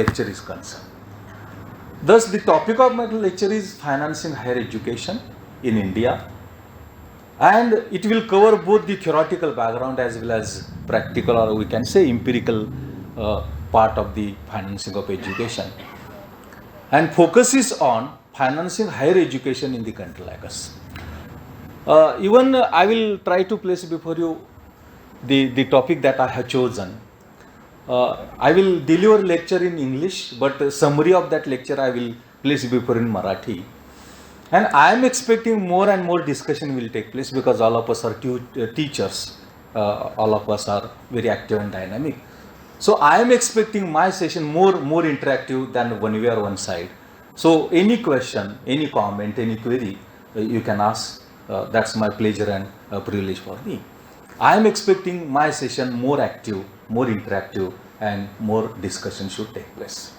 lecture is concerned. Thus, the topic of my lecture is financing higher education in India, and it will cover both the theoretical background as well as practical, or we can say empirical part of the financing of education, and focuses on financing higher education in the country like us. Even I will try to place before you the topic that I have chosen. I will deliver lecture in English, but summary of that lecture I will place before in Marathi. And I am expecting more and more discussion will take place because all of us are teachers. All of us are very active and dynamic. So I am expecting my session more interactive than one way or one side. So any question, any comment, any query, you can ask. That's my pleasure and privilege for me. I am expecting my session more active, more interactive, and more discussion should take place.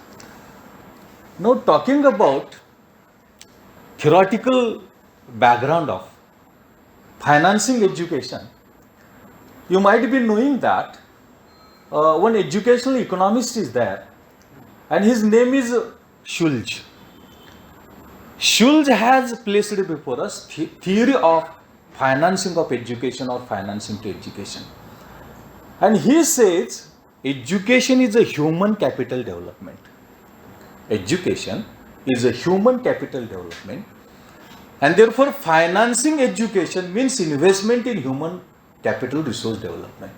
Now, talking about theoretical background of financing education, you might be knowing that one educational economist is there, and his name is Schulze. Schulze has placed before us theory of financing of education or financing to education. And he says education is a human capital development. Education is a human capital development, and therefore financing education means investment in human capital resource development.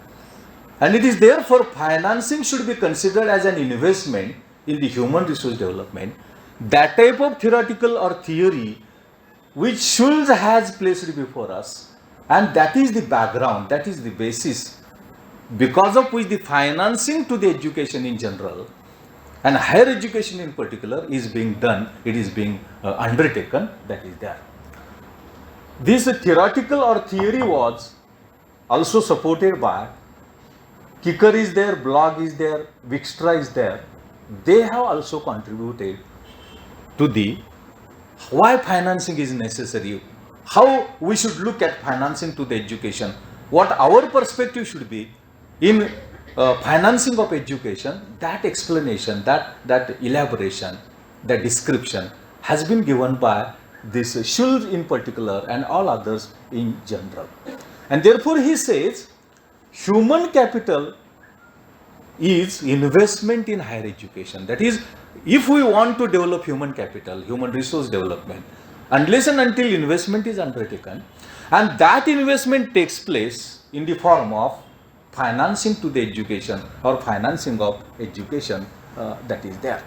And it is therefore financing should be considered as an investment in the human resource development. That type of theoretical or theory which Schulze has placed before us, and that is the background, that is the basis because of which the financing to the education in general and higher education in particular is being done, it is being undertaken, that is there. This theoretical or theory was also supported by Kicker is there, Blog is there, Wickstra is there. They have also contributed to the why financing is necessary, how we should look at financing to the education, what our perspective should be in financing of education. That explanation, that elaboration, that description has been given by this Schulze in particular and all others in general. And therefore he says human capital is investment in higher education. That is, if we want to develop human capital, human resource development, unless and until investment is undertaken, and that investment takes place in the form of financing to the education or financing of education, that is there.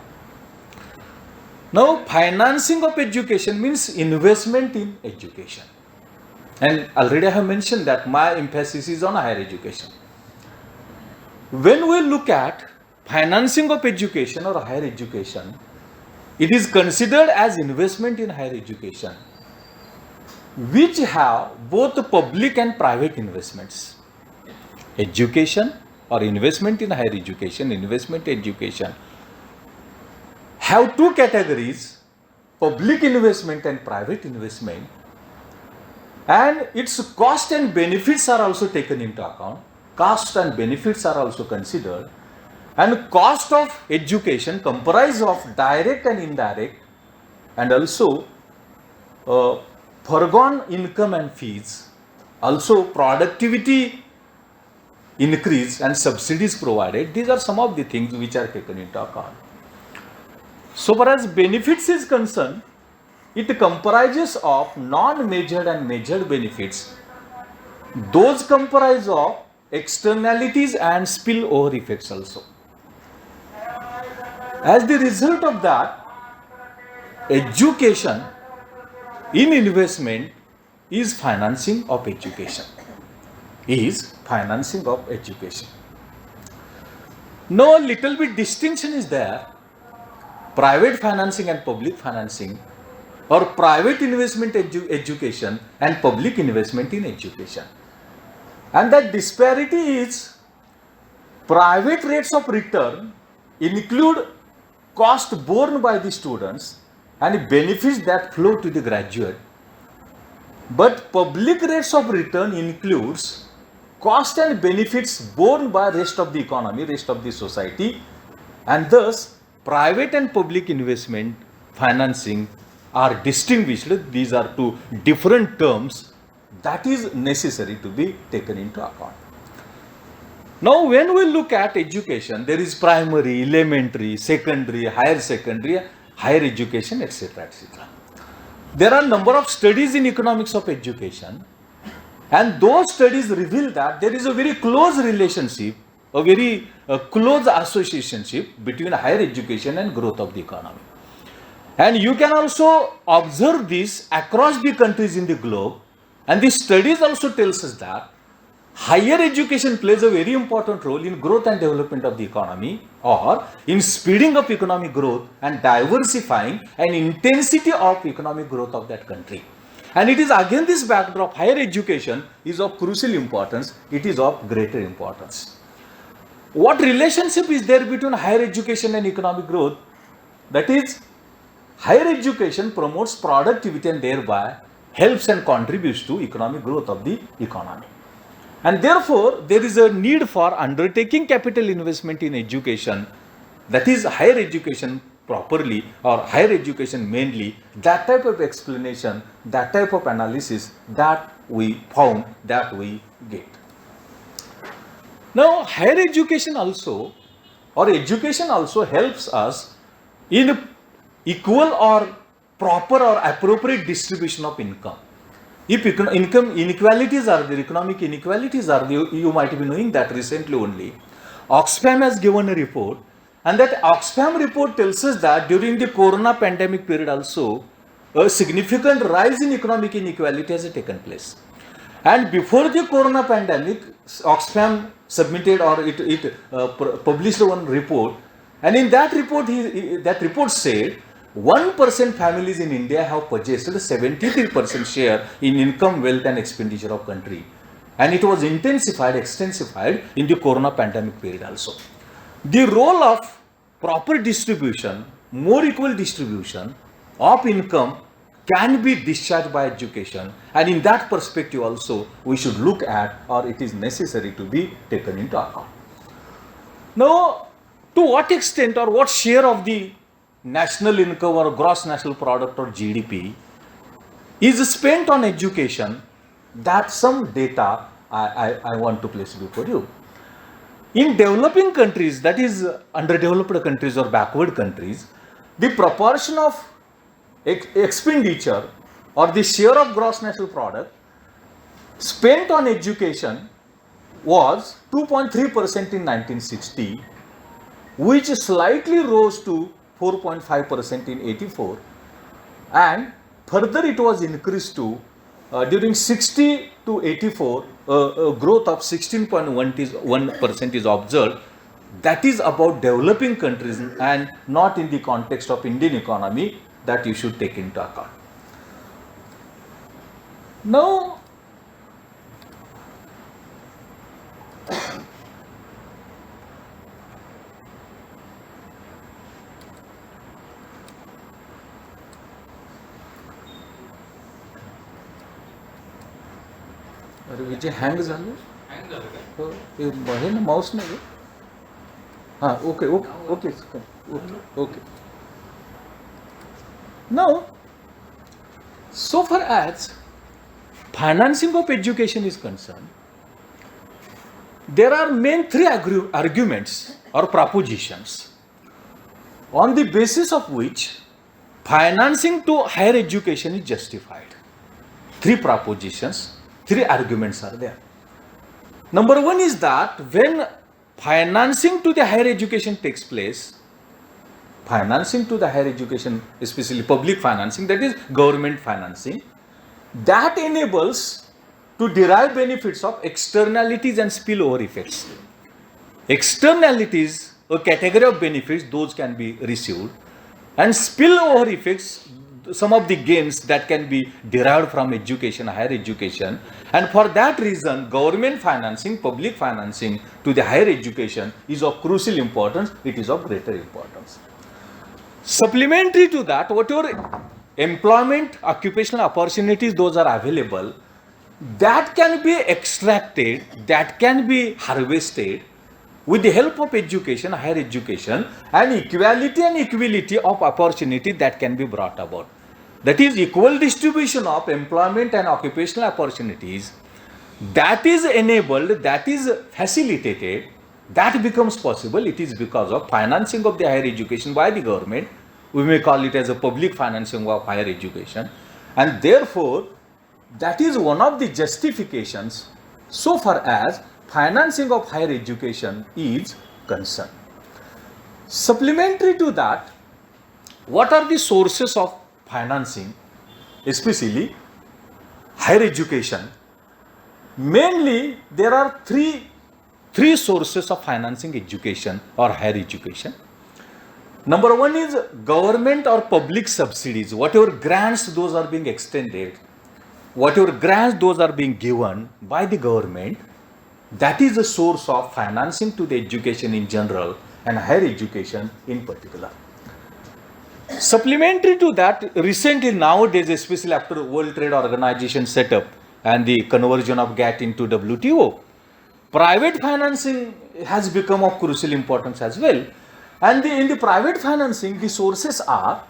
Now, financing of education means investment in education. And already I have mentioned that my emphasis is on higher education. When we look at financing of education or higher education, it is considered as investment in higher education, which have both public and private investments. Education or investment in higher education, investment in education have two categories, public investment and private investment, and its cost and benefits are also taken into account. Cost and benefits are also considered, and cost of education comprise of direct and indirect, and also foregone income and fees, also productivity increase and subsidies provided. These are some of the things which are taken into account. So far as benefits is concerned, it comprises of non-measured and measured benefits. Those comprise of externalities and spillover effects also. As the result of that, education in investment is financing of education. Now, a little bit distinction is there. Private financing and public financing, or private investment education and public investment in education. And that disparity is private rates of return include cost borne by the students and benefits that flow to the graduate. But public rates of return includes cost and benefits borne by rest of the economy, rest of the society, and thus private and public investment financing are distinguished. These are two different terms that is necessary to be taken into account. Now, when we look at education, there is primary, elementary, secondary, higher education, etc., etc. There are number of studies in economics of education, and those studies reveal that there is a very close relationship, a very close associationship between higher education and growth of the economy. And you can also observe this across the countries in the globe, and the studies also tells us that higher education plays a very important role in growth and development of the economy, or in speeding up economic growth and diversifying and intensity of economic growth of that country. And it is again this backdrop, higher education is of crucial importance, it is of greater importance. What relationship is there between higher education and economic growth? That is, higher education promotes productivity and thereby helps and contributes to economic growth of the economy. And therefore, there is a need for undertaking capital investment in education, that is higher education properly or higher education mainly, that type of explanation, that type of analysis that we found, that we get. Now, higher education also or education also helps us in equal or proper or appropriate distribution of income. If income inequalities are there, economic inequalities are there, you might be knowing that recently only, Oxfam has given a report, and that Oxfam report tells us that during the corona pandemic period also, a significant rise in economic inequality has taken place. And before the corona pandemic, Oxfam submitted or it published one report, and in that report, that report said 1% families in India have possessed 73% share in income, wealth and expenditure of country. And it was extensified in the corona pandemic period also. The role of proper distribution, more equal distribution of income can be discharged by education, and in that perspective also we should look at, or it is necessary to be taken into account. Now, to what extent or what share of the national income or gross national product or GDP is spent on education, that some data I want to place before you. In developing countries, that is underdeveloped countries or backward countries, the proportion of expenditure or the share of gross national product spent on education was 2.3% in 1960, which slightly rose to 4.5% in 84, and further it was increased to during 60 to 84, a growth of 16.1% is observed. That is about developing countries and not in the context of Indian economy, that you should take into account. Now, अरे विजय hang झालं हो ते आहे ना Mouse नाही हां okay okay okay okay okay Now, so far as financing of education is concerned, there are main three arguments or propositions on the basis of which financing to higher education is justified. Three propositions, three arguments are there. Number one is that when financing to the higher education takes place, financing to the higher education, especially public financing, that is government financing, that enables to derive benefits of externalities and spillover effects. Externalities, a category of benefits, those can be received, and spillover effects, some of the gains that can be derived from education, higher education. And for that reason, government financing, public financing to the higher education is of crucial importance, it is of greater importance. Supplementary to that, whatever employment, occupational opportunities, those are available, that can be extracted, that can be harvested with the help of education, higher education, and equality and equality of opportunity that can be brought about. That is equal distribution of employment and occupational opportunities that is enabled, that is facilitated, that becomes possible. It is because of financing of the higher education by the government. We may call it as a public financing of higher education. And therefore, that is one of the justifications so far as financing of higher education is concerned. Supplementary to that, what are the sources of financing, especially higher education? Mainly, there are three sources of financing education or higher education. Number one is government or public subsidies. Whatever grants those are being extended, whatever grants those are being given by the government, that is a source of financing to the education in general and higher education in particular. Supplementary to that, recently nowadays, especially after World Trade Organization set up and the conversion of GATT into WTO, private financing has become of crucial importance as well. And in the private financing, the sources are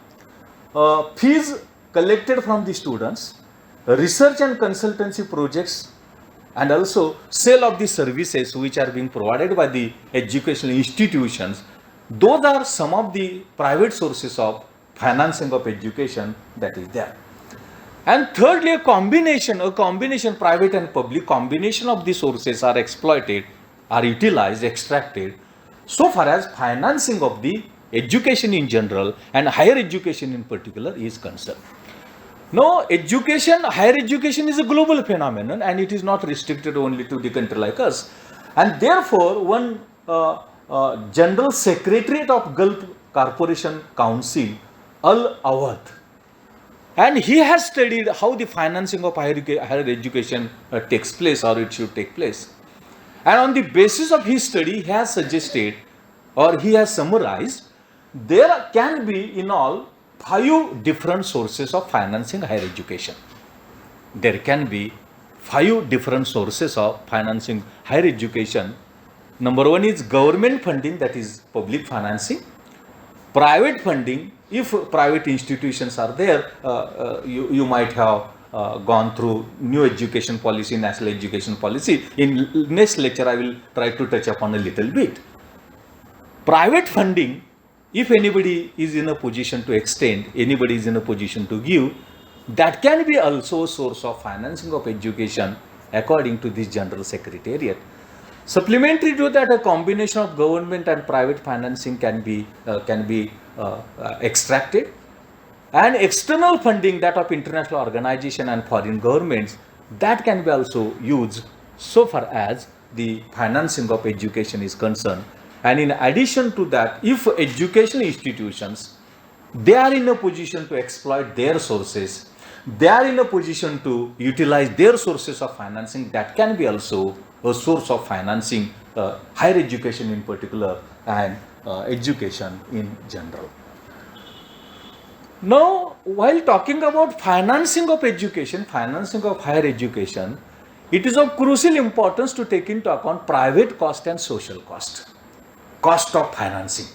fees collected from the students, research and consultancy projects, and also sale of the services which are being provided by the educational institutions. Those are some of the private sources of financing of education that is there. And thirdly, a combination, private and public, combination of the sources are exploited, are utilized, extracted, so far as financing of the education in general and higher education in particular is concerned. Now, higher education is a global phenomenon and it is not restricted only to the country like us. And therefore, one General Secretariat of Gulf Corporation Council, Al Awad, and he has studied how the financing of higher education takes place or it should take place. And on the basis of his study, he has suggested or he has summarized there can be in all 5 different sources of financing higher education. There can be 5 different sources of financing higher education. Number one is government funding, that is public financing. Private funding, if private institutions are there, you might have gone through new education policy, national education policy. In next lecture, I will try to touch upon a little bit. Private funding, if anybody is in a position to extend, anybody is in a position to give, that can be also a source of financing of education according to this General Secretariat. Supplementary to that, a combination of government and private financing can be extracted, and external funding, that of international organization and foreign governments, that can be also used so far as the financing of education is concerned. And in addition to that, if educational institutions, they are in a position to exploit their sources, they are in a position to utilize their sources of financing, that can be also a source of financing higher education in particular and education in general. Now, while talking about financing of education, financing of higher education, it is of crucial importance to take into account private cost and social cost. Cost of financing.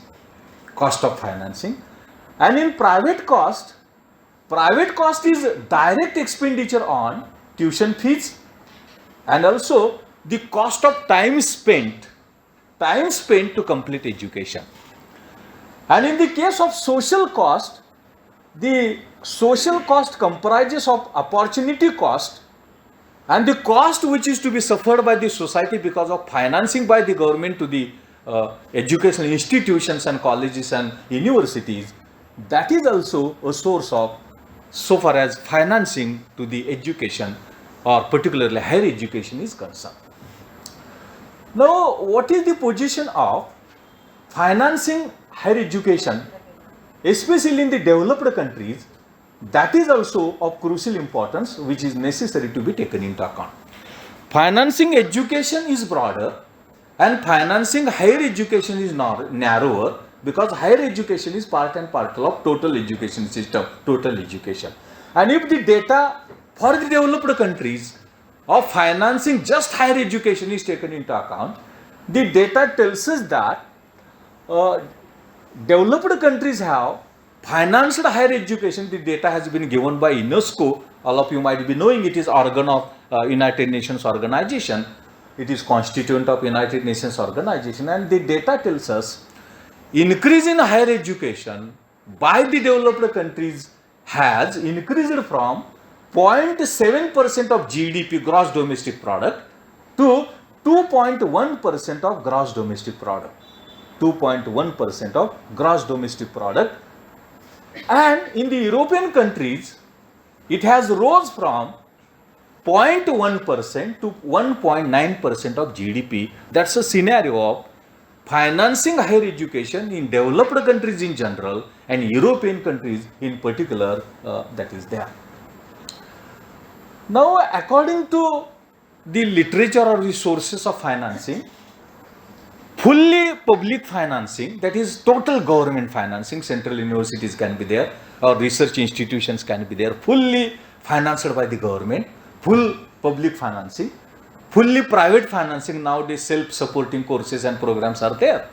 And in private cost is direct expenditure on tuition fees and also the cost of time spent to complete education. And in the case of social cost, the social cost comprises of opportunity cost and the cost which is to be suffered by the society because of financing by the government to the educational institutions and colleges and universities. That is also a source of, so far as financing to the education or particularly higher education is concerned. Now, what is the position of financing higher education, especially in the developed countries? That is also of crucial importance, which is necessary to be taken into account. Financing education is broader and financing higher education is narrower, because higher education is part and parcel of total education system, total education. And if the data for the developed countries of financing just higher education is taken into account, the data tells us that developed countries have financed higher education. The data has been given by UNESCO. All of you might be knowing it is organ of United Nations organization. It is constituent of United Nations organization, and the data tells us increase in higher education by the developed countries has increased from 0.7% of GDP, gross domestic product, to 2.1% of gross domestic product. 2.1% of gross domestic product. And in the European countries, it has rose from 0.1% to 1.9% of GDP. That's a scenario of financing higher education in developed countries in general and European countries in particular, that is there. Now, according to the literature or the sources of financing, fully public financing, that is total government financing, central universities can be there, or research institutions can be there, fully financed by the government, full public financing, fully private financing. Nowadays self-supporting courses and programs are there,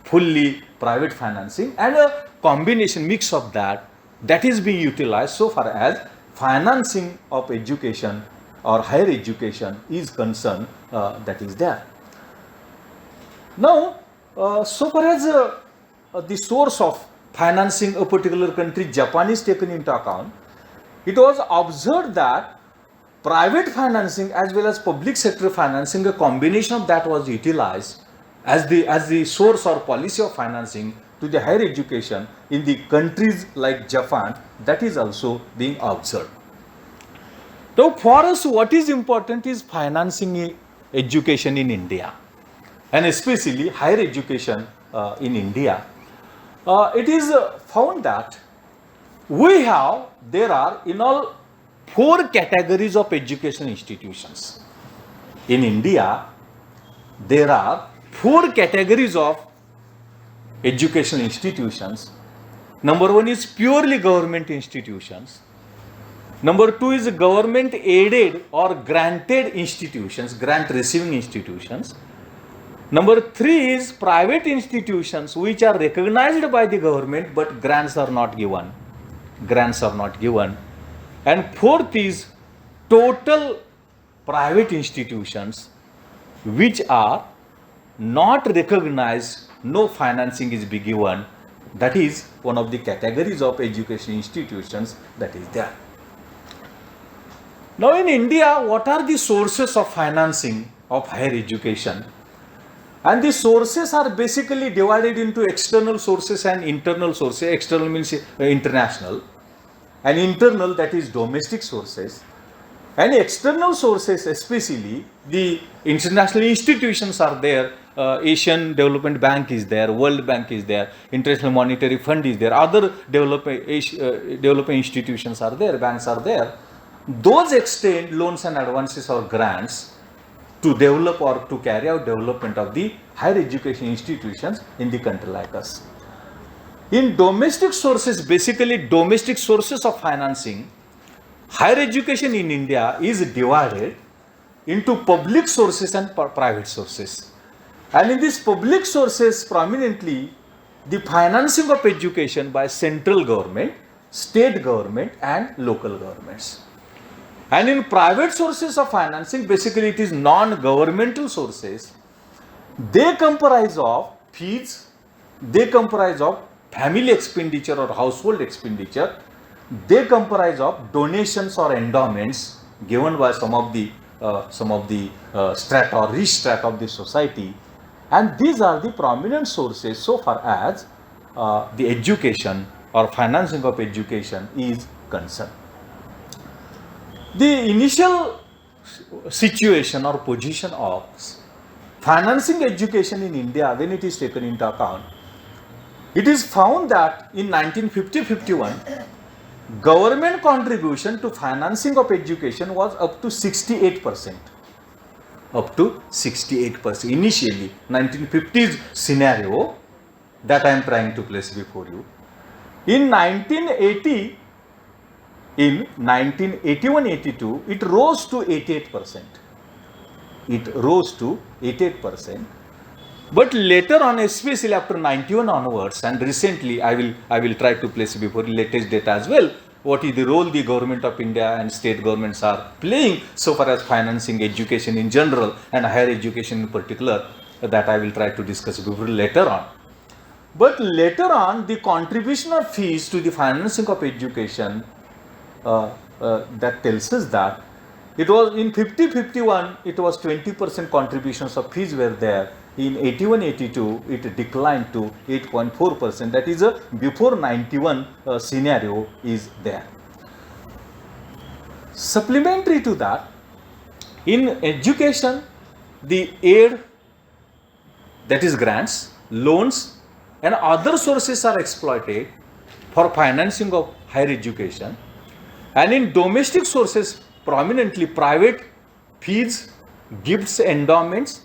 fully private financing, and a combination mix of that is being utilized so far as financing of education or higher education is concerned, that is there. Now, so far as the source of financing a particular country, Japan, is taken into account, it was observed that private financing as well as public sector financing, a combination of that was utilized as the source or policy of financing to the higher education in the countries like Japan. That is also being observed. Now, for us, what is important is financing education in India, and especially higher education in India. It is found that there are in all 4 categories of education institutions. In India, there are 4 categories of education institutions. Number 1 is purely government institutions. Number 2 is government aided or granted institutions, grant receiving institutions. Number 3 is private institutions which are recognized by the government but grants are not given. And 4th is total private institutions which are not recognized, no financing is being given. That is one of the categories of education institutions that is there. Now, in India, what are the sources of financing of higher education? And the sources are basically divided into external sources and internal sources. External means international, and internal, that is domestic sources. And external sources, especially the international institutions are there. Asian Development Bank is there, World Bank is there, International Monetary Fund is there, other developing institutions are there, banks are there. Those extend loans and advances or grants to develop or to carry out development of the higher education institutions in the country like us. In domestic sources, basically domestic sources of financing, higher education in India is divided into public sources and private sources. And in these public sources, prominently the financing of education by central government, state government and local governments. And in private sources of financing, basically it is non-governmental sources. They comprise of fees, they comprise of family expenditure or household expenditure, they comprise of donations or endowments given by some of the strata or rich strata of the society. And these are the prominent sources so far as the education or financing of education is concerned. The initial situation or position of financing education in India, when it is taken into account, it is found that in 1950-51, government contribution to financing of education was up to 68%. Up to 68%. Initially, 1950s scenario that I am trying to place before you. In 1980, in 1981-82, it rose to 88%. It rose to 88%. But later on, especially after 91 onwards, and recently, I will try to place before latest data as well, what is the role the government of India and state governments are playing so far as financing education in general and higher education in particular, that I will try to discuss before later on. But later on, the contribution of fees to the financing of education, that tells us that it was in 50-51, it was 20% contributions of fees were there. In 81-82, it declined to 8.4%. That is a before 91 scenario is there. Supplementary to that, in education, the aid, that is grants, loans, and other sources are exploited for financing of higher education. And in domestic sources, prominently private fees, gifts, endowments,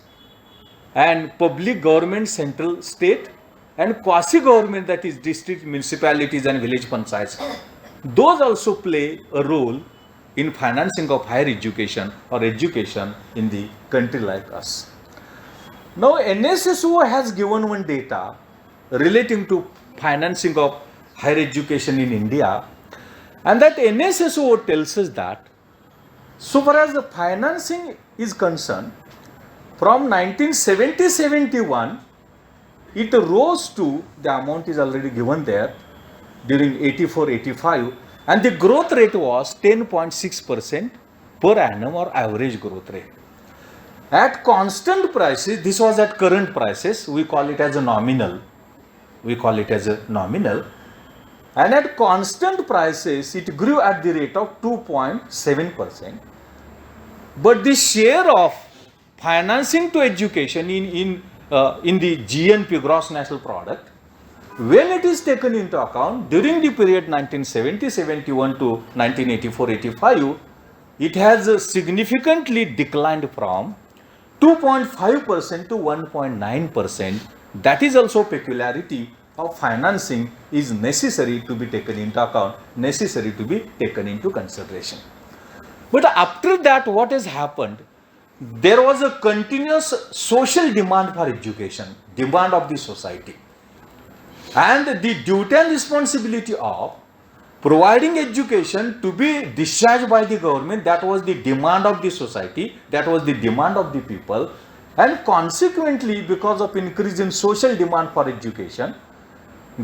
and public government, central, state, and quasi-government, that is district, municipalities, and village panchayats, those also play a role in financing of higher education or education in the country like us. Now, NSSO has given one data relating to financing of higher education in India, and that NSSO tells us that so far as the financing is concerned, from 1970-71, it rose to, the amount is already given there, during 84-85, and the growth rate was 10.6% per annum or average growth rate. At constant prices, this was at current prices, we call it as a nominal. And at constant prices, it grew at the rate of 2.7%. But the share of financing to education in the GNP, gross national product, when it is taken into account during the period 1970-71 to 1984-85, it has significantly declined from 2.5% to 1.9%. That is also peculiarity of financing is necessary to be taken into account, necessary to be taken into consideration. But after that, what has happened? There was a continuous social demand for education, demand of the society. And the duty and responsibility of providing education to be discharged by the government, that was the demand of the society, that was the demand of the people. And consequently, because of increase in social demand for education,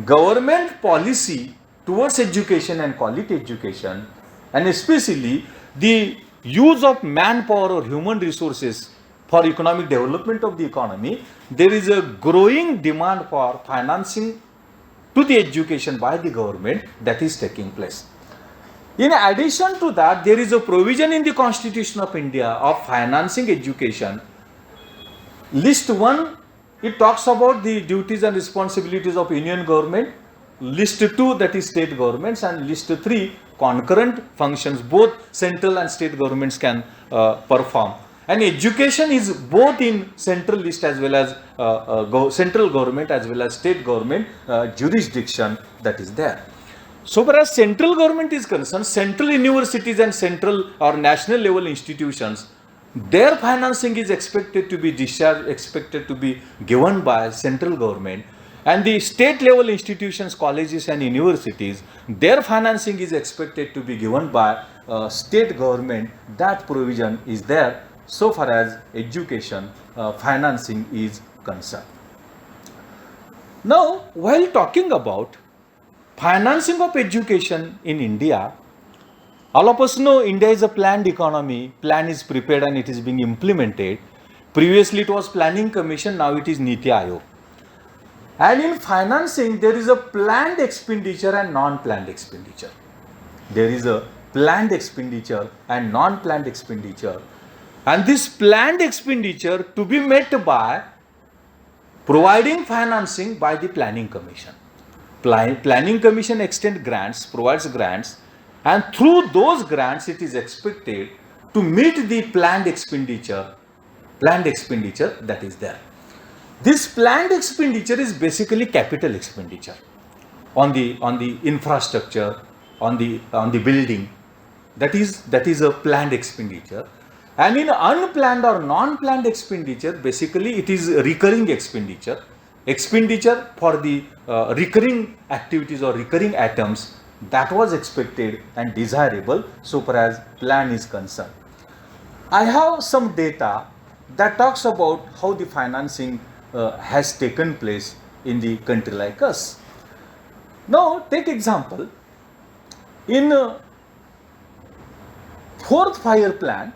government policy towards education and quality education, and especially the use of manpower or human resources for economic development of the economy, there is a growing demand for financing to the education by the government that is taking place. In addition to that, there is a provision in the Constitution of India of financing education. List 1, it talks about the duties and responsibilities of Union government. List 2, that is state governments, and list 3, concurrent functions, both central and state governments can perform. And education is both in central list as well as central government as well as state government jurisdiction that is there. So far as central government is concerned, central universities and central or national level institutions, their financing is expected to be discharged, expected to be given by central government. And the state level institutions, colleges and universities, their financing is expected to be given by state government. That provision is there so far as education financing is concerned. Now, while talking about financing of education in India, all of us know India is a planned economy, plan is prepared and it is being implemented. Previously it was Planning Commission, now it is Niti Aayog. And in financing, there is a planned expenditure and non-planned expenditure. There is a planned expenditure and non-planned expenditure. And this planned expenditure to be met by providing financing by the Planning Commission. Planning Commission extends grants, provides grants, and through those grants it is expected to meet the planned expenditure that is there. This planned expenditure is basically capital expenditure on the infrastructure, on the building. That is a planned expenditure. And in unplanned or non-planned expenditure, basically it is recurring expenditure. Expenditure for the recurring activities or recurring items that was expected and desirable so far as plan is concerned. I have some data that talks about how the financing has taken place in the country like us. Now take example, in fourth 5-year plan,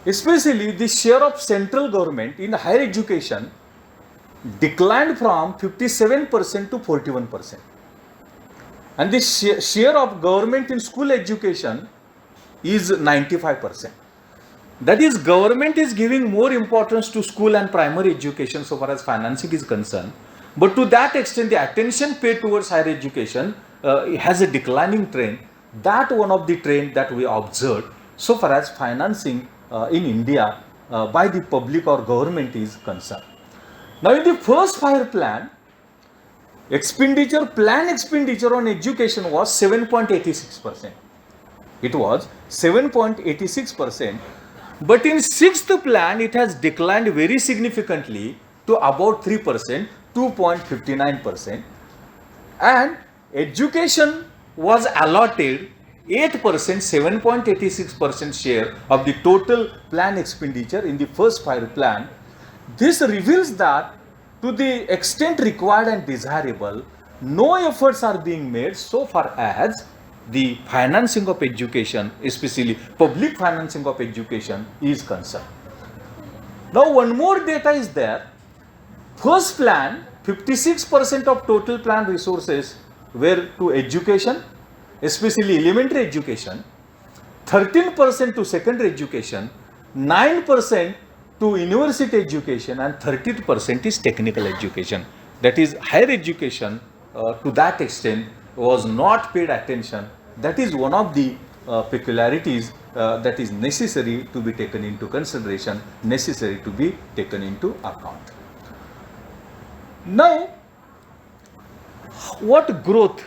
especially the share of central government in higher education declined from 57% to 41%. And the share of government in school education is 95%. That is, government is giving more importance to school and primary education so far as financing is concerned. But to that extent, the attention paid towards higher education has a declining trend. That one of the trend that we observed so far as financing in India by the public or government is concerned. Now in the first 5-year plan, plan expenditure on education was 7.86%. It was 7.86%. But in sixth plan, it has declined very significantly to about 3%, 2.59%. And education was allotted 8%, 7.86% share of the total plan expenditure in the first 5-year plan. This reveals that to the extent required and desirable, no efforts are being made so far as the financing of education, especially public financing of education, is concerned. Now one more data is there. First plan, 56% of total plan resources were to education, especially elementary education, 13% to secondary education, 9% to university education, and 30% is technical education. That is, higher education to that extent was not paid attention. That is one of the peculiarities that is necessary to be taken into consideration, necessary to be taken into account. Now, what growth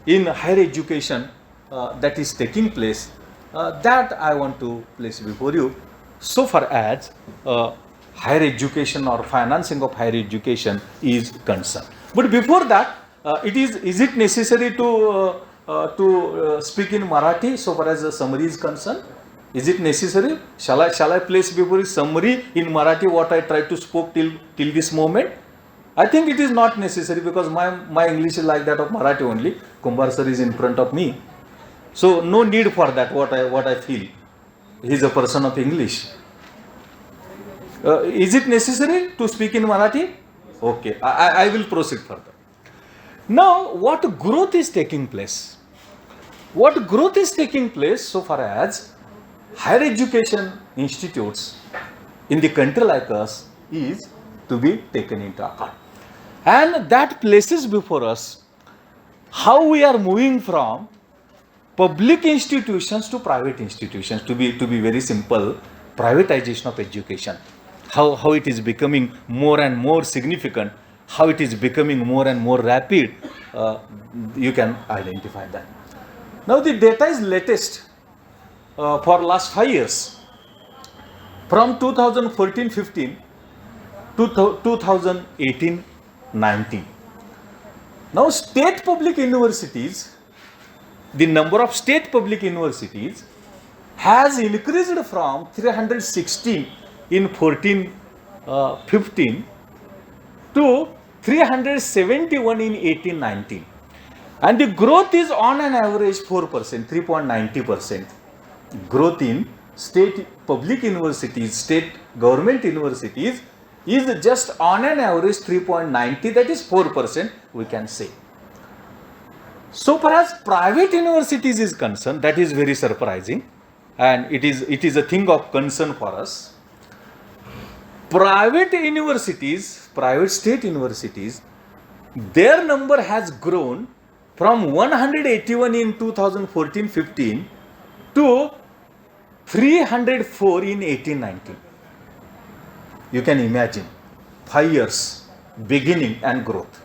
in higher education that is taking place, that I want to place before you so far as higher education or financing of higher education is concerned. But before that, is it necessary to speak in Marathi so far as the summary is concerned? Is it necessary? Shall I place before you summary in Marathi what I tried to spoke till this moment? I think it is not necessary because my English is like that of Marathi only. Kumbar sir is in front of me, so no need for that. What I feel, he is a person of English. Is it necessary to speak in Marathi? Okay, I will proceed further. Now, what growth is taking place? What growth is taking place so far as higher education institutes in the country like us is to be taken into account. And that places before us how we are moving from public institutions to private institutions, to be very simple, privatization of education. How it is becoming more and more significant, how it is becoming more and more rapid, you can identify that. Now the data is latest for last 5 years, from 2014-15 to 2018-19. Now state public universities, the number of state public universities has increased from 316 in 14-15 to 371 in 18-19. And the growth is on an average 4%, 3.90%. Growth in state public universities, state government universities is just on an average 3.90, that is 4%, we can say. So far as private universities is concerned, that is very surprising, and it is a thing of concern for us. Private universities, private state universities, their number has grown from 181 in 2014-15 to 304 in 18-19. You can imagine 5 years beginning and growth.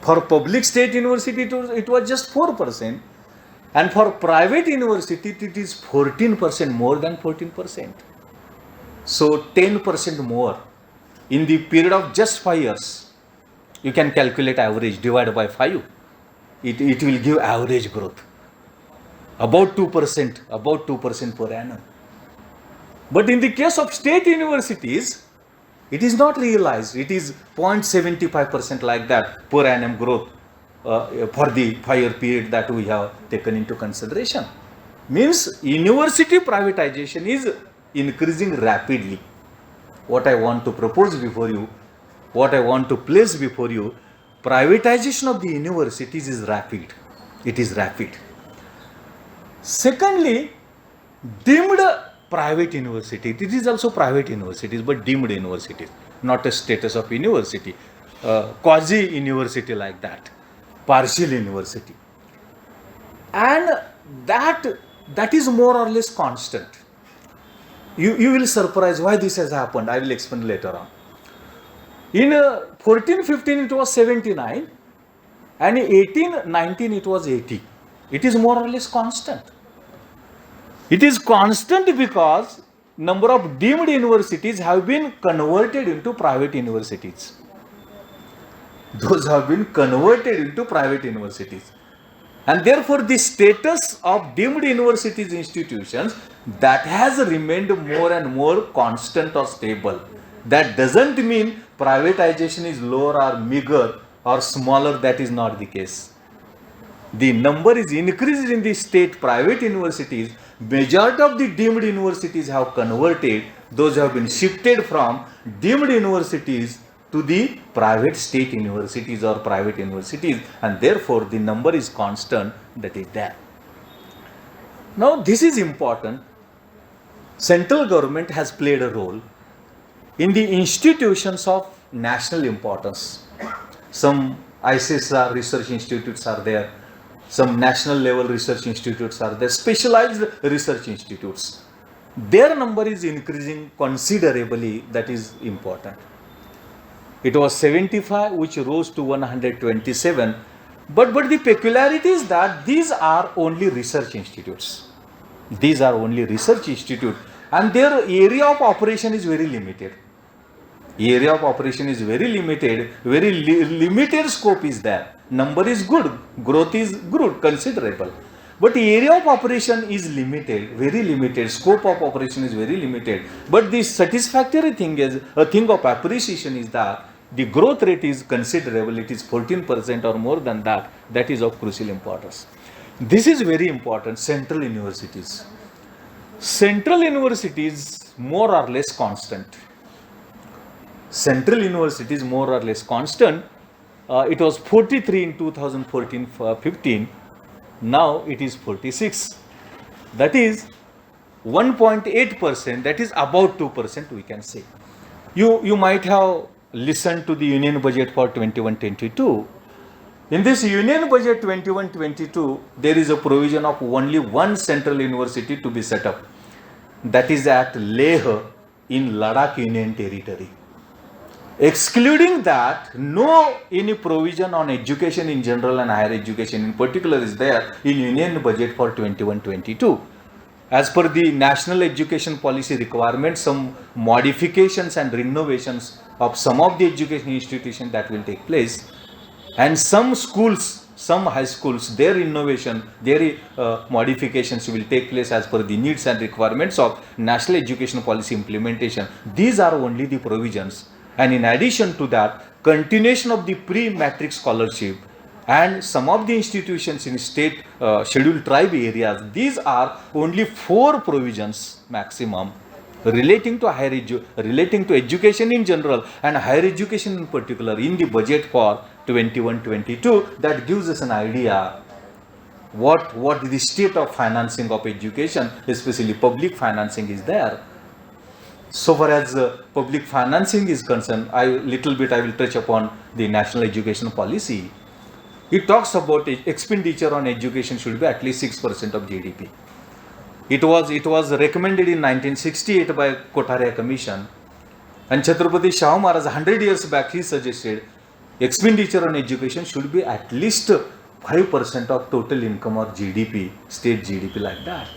For public state university, it was just 4%. And for private university, it is 14%, more than 14%. So 10% more in the period of just 5 years. You can calculate average, divide by 5. It will give average growth. About 2% per annum. But in the case of state universities, it is not realized. It is 0.75% like that per annum growth for the 5-year period that we have taken into consideration. Means university privatization is increasing rapidly. What I want to propose before you, what I want to place before you, privatization of the universities is rapid. It is rapid. Secondly, deemed private university. It is also private universities, but deemed universities, not a status of university, quasi university like that, partial university, and that is more or less constant. You will surprise why this has happened. I will explain later on. In 14-15 it was 79, and 18-19 it was 80. It is more or less constant. It is constant because number of deemed universities have been converted into private universities. Those have been converted into private universities. And therefore the status of deemed universities institutions, that has remained more and more constant or stable. That doesn't mean privatization is lower or meager or smaller. That is not the case. The number is increased in the state private universities. Majority of the deemed universities have converted. Those have been shifted from deemed universities to the private state universities or private universities, and therefore the number is constant. That is there. Now this is important. Central government has played a role in the institutions of national importance. Some ICSR research institutes are there. Some national level research institutes are there, specialized research institutes. Their number is increasing considerably. That is important. It was 75, which rose to 127. But the peculiarity is that these are only research institutes. These are only research institutes, and their area of operation is very limited. Area of operation is very limited. Very limited scope is there. Number is good, growth is good, considerable, but area of operation is limited, very limited. Scope of operation is very limited. But the satisfactory thing is, a thing of appreciation is that the growth rate is considerable. It is 14% or more than that. That is of crucial importance. This is very important. Central universities. Central universities more or less constant. Central universities more or less constant. It was 43 in 2014-15. Now it is 46. That is 1.8%. That is about 2%, we can say. You might have listened to the Union Budget for 21-22. In this Union Budget 21-22, there is a provision of only one central university to be set up. That is at Leh in Ladakh Union Territory. Excluding that, no any provision on education in general and higher education in particular is there in Union Budget for 21-22. As per the National Education Policy requirements, some modifications and renovations of some of the education institutions that will take place, and some schools, some high schools, their innovation, their modifications will take place as per the needs and requirements of National Education Policy implementation. These are only the provisions. And in addition to that, continuation of the pre-matric scholarship and some of the institutions in state scheduled tribe areas. These are only 4 provisions maximum relating to relating to education in general and higher education in particular in the budget for 21-22. That gives us an idea what the state of financing of education, especially public financing, is there. So far as public financing is concerned, I will touch upon the National Education Policy. It talks about expenditure on education should be at least 6% of GDP. It was recommended in 1968 by Kothare Commission, and Chhatrapati Shahu Maharaj 100 years back he suggested expenditure on education should be at least 5% of total income or GDP, state GDP, like that.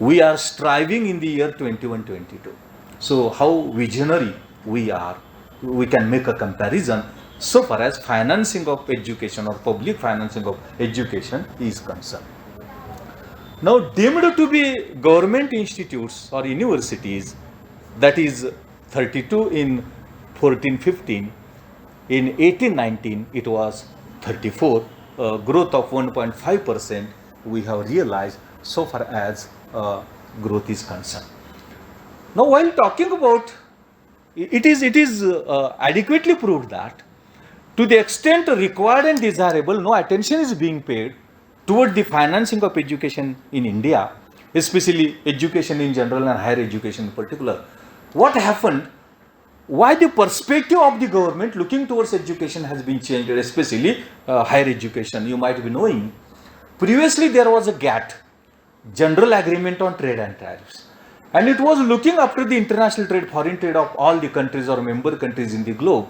We are striving in the year 21-22. So how visionary we are, we can make a comparison so far as financing of education or public financing of education is concerned. Now, deemed to be government institutes or universities, that is 32 in 14-15, in 18-19 it was 34, growth of 1.5% we have realized so far as growth is concerned. Now, while talking about it is adequately proved that to the extent required and desirable, no attention is being paid toward the financing of education in India, especially education in general and higher education in particular. What happened? Why the perspective of the government looking towards education has been changed, especially higher education? You might be knowing, previously there was a GATT, General Agreement on Trade and Tariffs, and it was looking after the international trade, foreign trade of all the countries or member countries in the globe.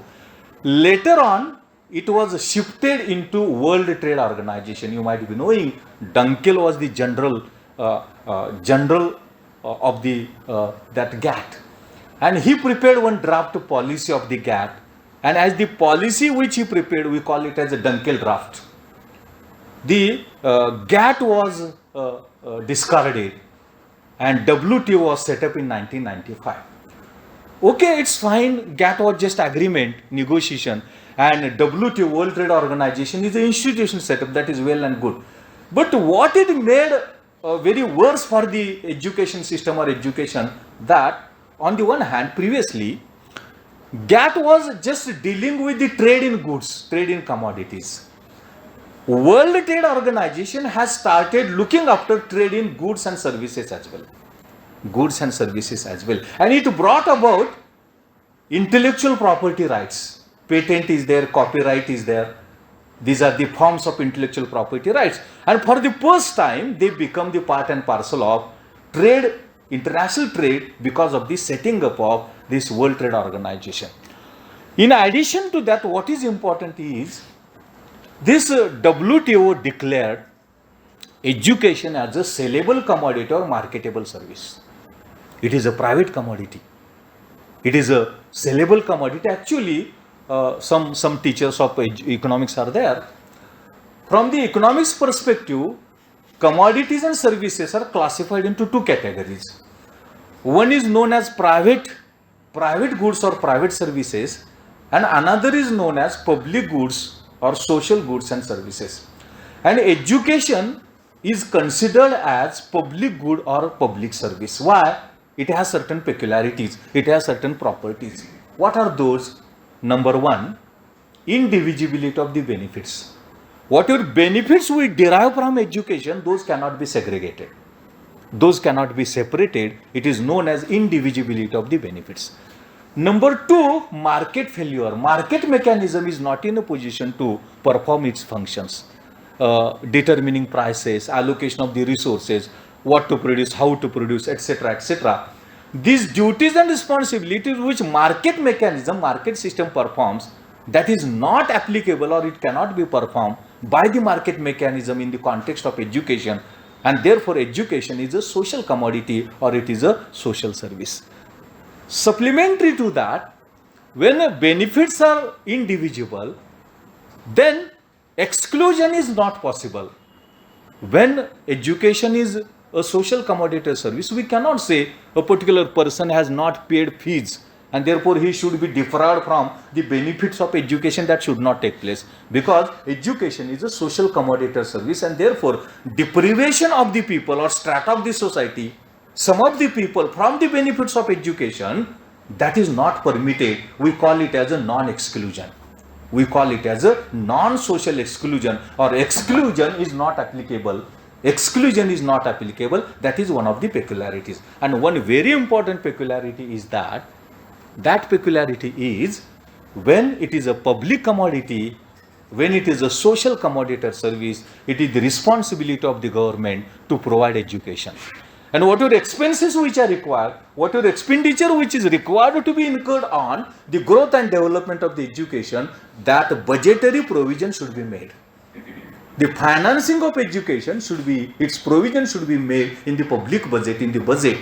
Later on, it was shifted into World Trade Organization. You might be knowing, Dunkel was the general of the that GATT, and he prepared one draft policy of the GATT, and as the policy which he prepared, we call it as a Dunkel draft. The GATT was discarded and WTO was set up in 1995. Okay, it's fine, GATT was just agreement, negotiation, and WTO, World Trade Organization, is an institution setup, that is well and good. But what it made very worse for the education system or education, that on the one hand, previously, GATT was just dealing with the trade in goods, trade in commodities. World Trade Organization has started looking after trade in goods and services as well. Goods and services as well. And it brought about intellectual property rights. Patent is there, copyright is there. These are the forms of intellectual property rights. And for the first time, they become the part and parcel of trade, international trade, because of the setting up of this World Trade Organization. In addition to that, what is important is, this WTO declared education as a sellable commodity or marketable service. It is a private commodity. It is a sellable commodity. Actually, some teachers of economics are there. From the economics perspective, commodities and services are classified into two categories. One is known as private goods or private services, and another is known as public goods or social goods and services. And education is considered as public good or public service. Why? It has certain peculiarities, it has certain properties. What are those? Number one, indivisibility of the benefits. Whatever benefits we derive from education, those cannot be segregated. Those cannot be separated. It is known as indivisibility of the benefits. Number two, market failure. Market mechanism is not in a position to perform its functions. Determining prices, allocation of the resources, what to produce, how to produce, etc., etc. These duties and responsibilities which market mechanism, market system performs, that is not applicable or it cannot be performed by the market mechanism in the context of education, and therefore education is a social commodity or it is a social service. Supplementary to that, when benefits are indivisible, then exclusion is not possible. When education is a social commodity service, we cannot say a particular person has not paid fees and therefore he should be deprived from the benefits of education. That should not take place, because education is a social commodity service, and therefore deprivation of the people or strata of the society, some of the people, from the benefits of education, that is not permitted. We call it as a non-exclusion. We call it as a non-social exclusion, or exclusion is not applicable. Exclusion is not applicable. That is one of the peculiarities. And one very important peculiarity is that peculiarity is, when it is a public commodity, when it is a social commodity service, it is the responsibility of the government to provide education. And whatever expenses which are required, whatever expenditure which is required to be incurred on the growth and development of the education, that budgetary provision should be made. The financing of education should be, its provision should be made in the public budget, in the budget.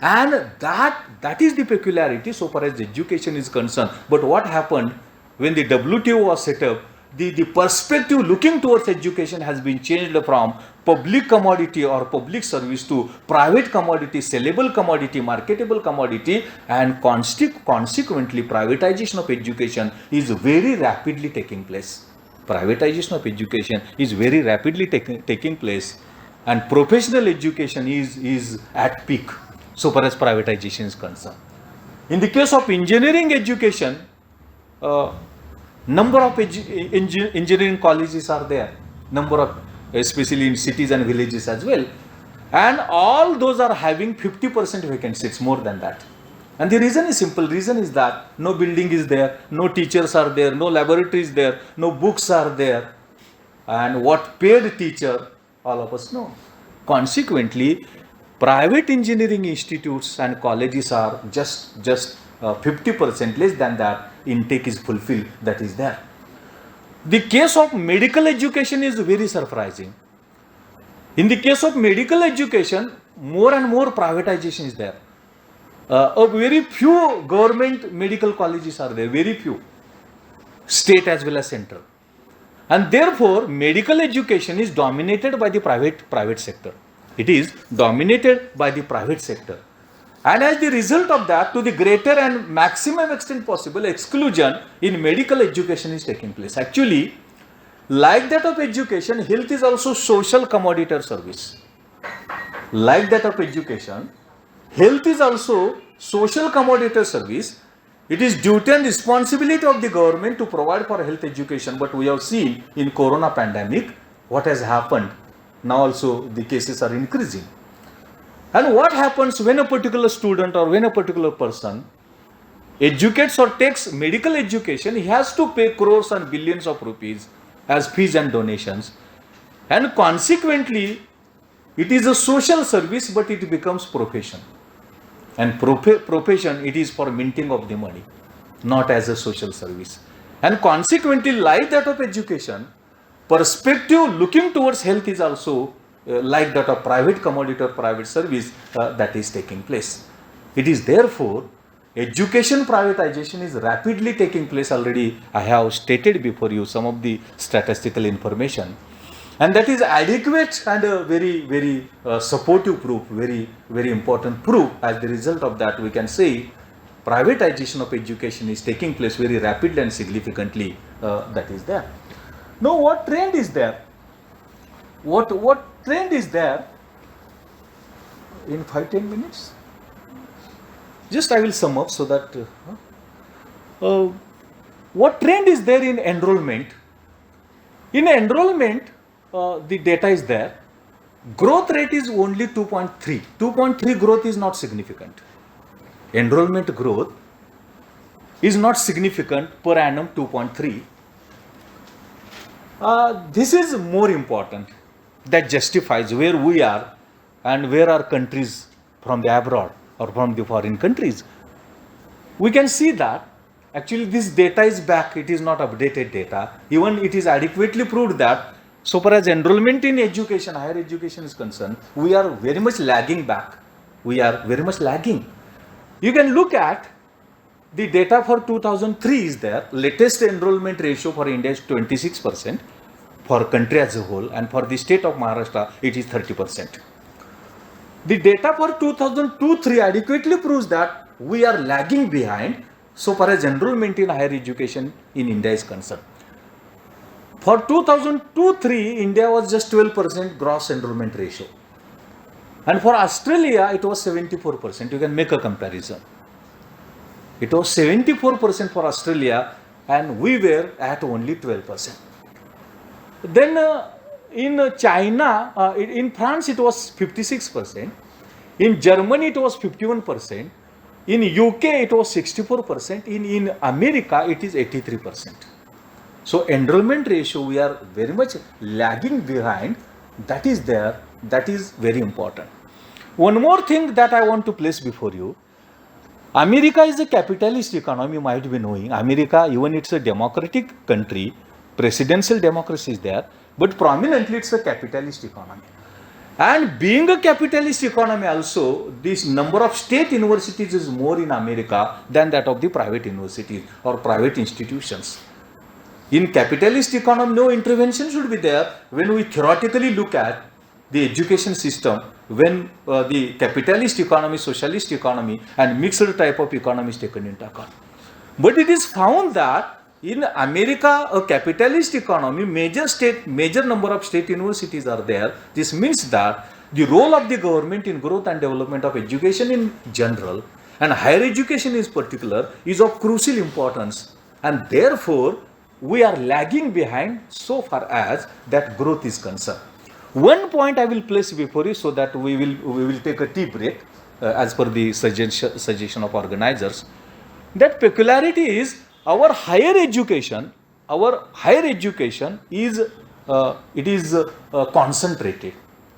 And that is the peculiarity so far as education is concerned. But what happened when the WTO was set up, the perspective looking towards education has been changed from public commodity or public service to private commodity, sellable commodity, marketable commodity, and consequently privatization of education is very rapidly taking place. Privatization of education is very rapidly taking place, and professional education is at peak so far as privatization is concerned. In the case of engineering education, number of engineering colleges are there, number of, especially in cities and villages as well, and all those are having 50% vacancies, more than that. And the reason is simple. Reason is that no building is there, no teachers are there, no laboratory is there, no books are there, and what paid teacher, all of us know. Consequently, private engineering institutes and colleges are just 50%, less than that intake is fulfilled, that is there. The case of medical education is very surprising. In the case of medical education, more and more privatization is there. Very few government medical colleges are there, very few, state as well as central. And therefore, medical education is dominated by the private sector. It is dominated by the private sector. And as the result of that, to the greater and maximum extent possible, exclusion in medical education is taking place. Actually, like that of education, health is also social commodity or service. Like that of education, health is also social commodity or service. It is duty and responsibility of the government to provide for health education. But we have seen in corona pandemic what has happened. Now also the cases are increasing. And what happens when a particular student or when a particular person educates or takes medical education, he has to pay crores and billions of rupees as fees and donations. And consequently, it is a social service, but it becomes profession. And profession, it is for minting of the money, not as a social service. And consequently, like that of education, perspective looking towards health is also like that of private commodity or private service that is taking place. It is therefore, education privatization is rapidly taking place. Already I have stated before you some of the statistical information, and that is adequate and a very supportive proof, very important proof. As the result of that, we can say privatization of education is taking place very rapidly and significantly. That is there. Now, what trend is there? What trend is there? In 5-10 minutes, just I will sum up so that what trend is there in enrollment? In enrollment, the data is there. Growth rate is only 2.3. 2.3 growth is not significant. Enrollment growth is not significant per annum, 2.3. This is more important. That justifies where we are and where our countries from the abroad or from the foreign countries. We can see that actually this data is back. It is not updated data. Even it is adequately proved that so far as enrollment in education, higher education is concerned, we are very much lagging back. We are very much lagging. You can look at the data for 2003 is there. Latest enrollment ratio for India is 26%. For country as a whole, and for the state of Maharashtra, it is 30%. The data for 2002-03 adequately proves that we are lagging behind so far as enrollment in higher education in India is concerned. For 2002-03, India was just 12% gross enrollment ratio. And for Australia, it was 74%. You can make a comparison. It was 74% for Australia, and we were at only 12%. Then in China, in France it was 56%, in Germany it was 51%, in UK it was 64%, in America it is 83%. So enrollment ratio, we are very much lagging behind. That is there, that is very important. One more thing that I want to place before you. America is a capitalist economy, you might be knowing. America, even it's a democratic country, presidential democracy is there, but prominently it's a capitalist economy. And being a capitalist economy also, this number of state universities is more in America than that of the private universities or private institutions. In capitalist economy, no intervention should be there. When we theoretically look at the education system, when the capitalist economy, socialist economy and mixed type of economy is taken into account. But it is found that in America, a capitalist economy, major number of state universities are there. This means that the role of the government in growth and development of education in general and higher education in particular is of crucial importance, and therefore we are lagging behind so far as that growth is concerned. One point I will place before you so that we will take a tea break as per the suggestion of organizers. That peculiarity is our higher education is concentrated.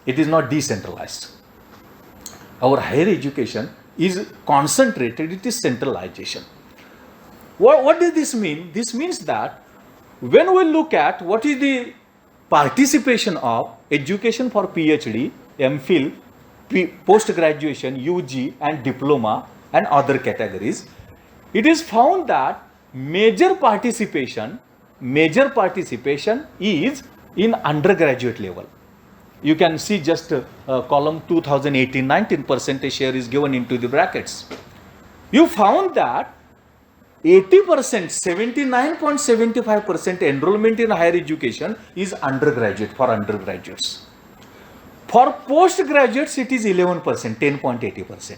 It is not decentralized. Our higher education is concentrated. It is centralization. What does this mean? This means that when we look at what is the participation of education for PhD, MPhil, post-graduation, UG and diploma and other categories, it is found that major participation is in undergraduate level. You can see just column 2018-19 percentage share is given into the brackets. You found that 80%, 79.75% enrollment in higher education is undergraduate for undergraduates. For postgraduates, it is 11%, 10.80%.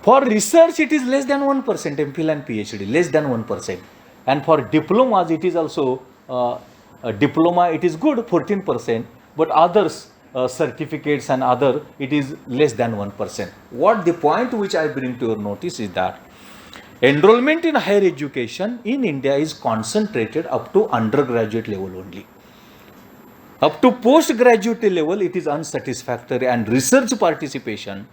For research, it is less than 1%, MPhil and PhD, less than 1%. And for diplomas, it is also, diploma, it is good, 14%, but others, certificates and other, it is less than 1%. What the point which I bring to your notice is that enrollment in higher education in India is concentrated up to undergraduate level only. Up to postgraduate level, it is unsatisfactory, and research participation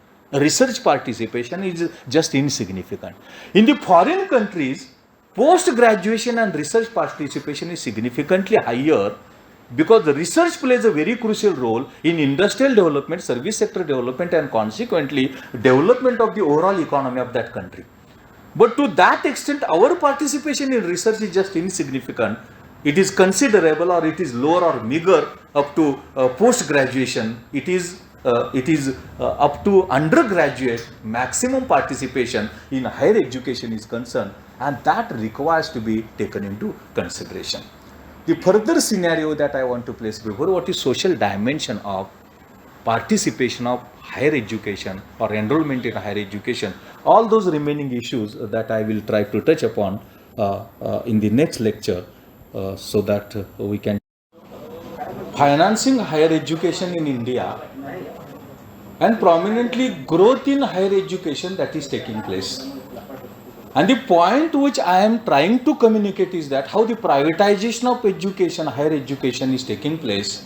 is just insignificant. In the foreign countries, post-graduation and research participation is significantly higher because the research plays a very crucial role in industrial development, service sector development, and consequently development of the overall economy of that country. But to that extent, our participation in research is just insignificant. It is considerable, or it is lower or meager up to post-graduation. It is up to undergraduate. Maximum participation in higher education is concerned, and that requires to be taken into consideration. The further scenario that I want to place before, what is social dimension of participation of higher education or enrollment in higher education, all those remaining issues that I will try to touch upon in the next lecture so that we can. Financing higher education in India and prominently growth in higher education that is taking place. And the point which I am trying to communicate is that how the privatization of education, higher education is taking place,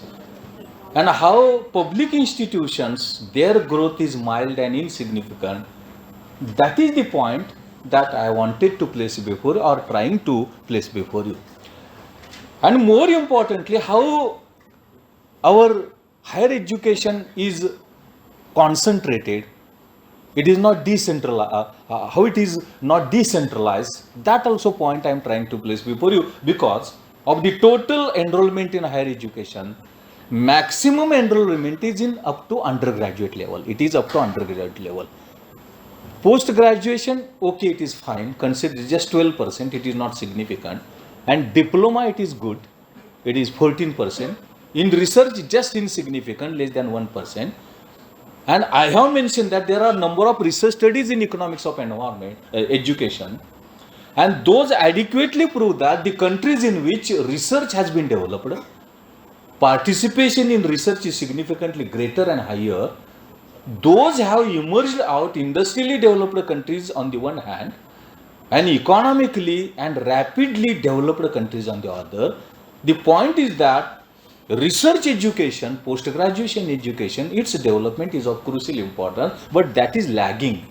and how public institutions, their growth is mild and insignificant. That is the point that I wanted to place before, or trying to place before you. And more importantly, how our higher education is concentrated. It is not decentralized. How it is not decentralized, that also point I am trying to place before you, because of the total enrollment in higher education, maximum enrollment is in up to undergraduate level. It is up to undergraduate level. Post graduation, okay, it is fine. Consider just 12%. It is not significant. And diploma, it is good. It is 14%. In research, just insignificant, less than 1%. And I have mentioned that there are a number of research studies in economics of environment, education, and those adequately prove that the countries in which research has been developed, participation in research is significantly greater and higher. Those have emerged out industrially developed countries on the one hand, and economically and rapidly developed countries on the other. The point is that research education, post-graduation education, its development is of crucial importance, but that is lagging.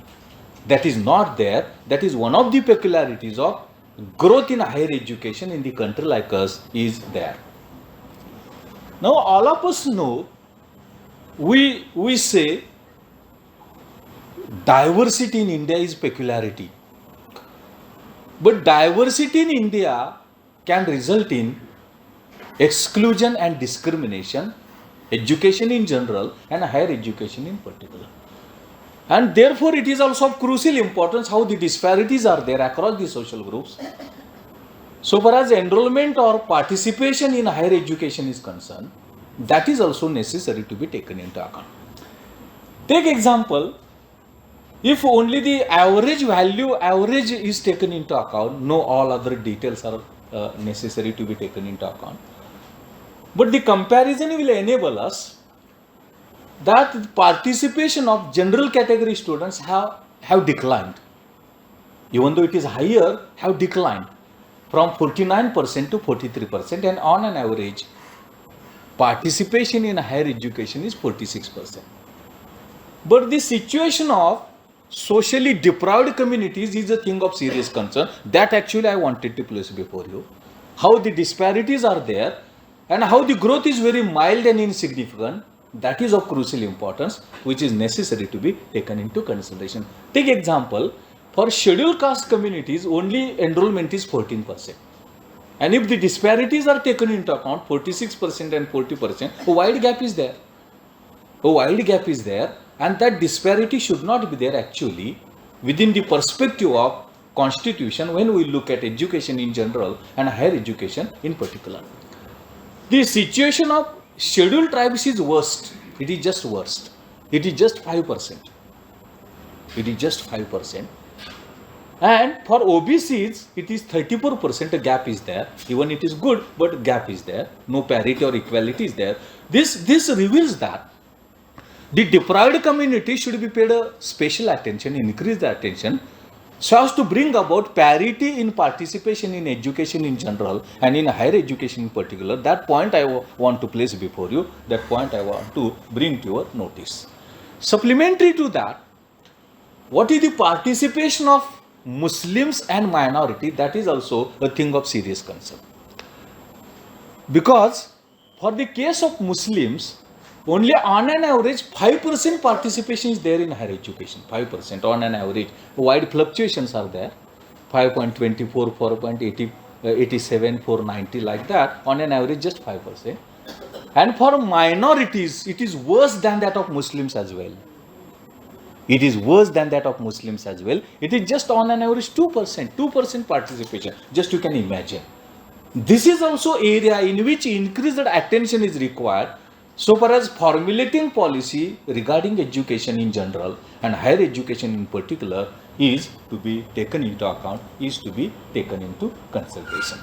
That is not there. That is one of the peculiarities of growth in higher education in the country like us is there. Now all of us know, we say diversity in India is peculiarity. But diversity in India can result in exclusion and discrimination, education in general and higher education in particular. And therefore it is also of crucial importance how the disparities are there across the social groups. So far as enrollment or participation in higher education is concerned, that is also necessary to be taken into account. Take example, if only the average is taken into account, no all other details are necessary to be taken into account. But the comparison will enable us that participation of general category students have declined. Even though it is higher, have declined from 49% to 43%, and on an average, participation in higher education is 46%. But the situation of socially deprived communities is a thing of serious concern. That actually I wanted to place before you. How the disparities are there and how the growth is very mild and insignificant. That is of crucial importance, which is necessary to be taken into consideration. Take example, for scheduled caste communities, only enrollment is 14%. And if the disparities are taken into account, 46% and 40%, a wide gap is there. A wide gap is there, and that disparity should not be there actually within the perspective of constitution when we look at education in general and higher education in particular. The situation of scheduled tribes is worst. It is just worst. It is just 5%. It is just 5%. And for OBCs, it is 34%. A gap is there. Even it is good, but gap is there. No parity or equality is there. This reveals that the deprived community should be paid a special attention, increase the attention, so as to bring about parity in participation in education in general and in higher education in particular. That point I want to place before you. That point I want to bring to your notice. Supplementary to that, what is the participation of Muslims and minority? That is also a thing of serious concern. Because for the case of Muslims, only on an average 5% participation is there in higher education. 5% on an average. Wide fluctuations are there. 5.24, 4.87, 490 like that. On an average just 5%. And for minorities, it is worse than that of Muslims as well. It is worse than that of Muslims as well. It is just on an average 2% participation. Just you can imagine. This is also area in which increased attention is required. So far as formulating policy regarding education in general and higher education in particular is to be taken into account, is to be taken into consideration.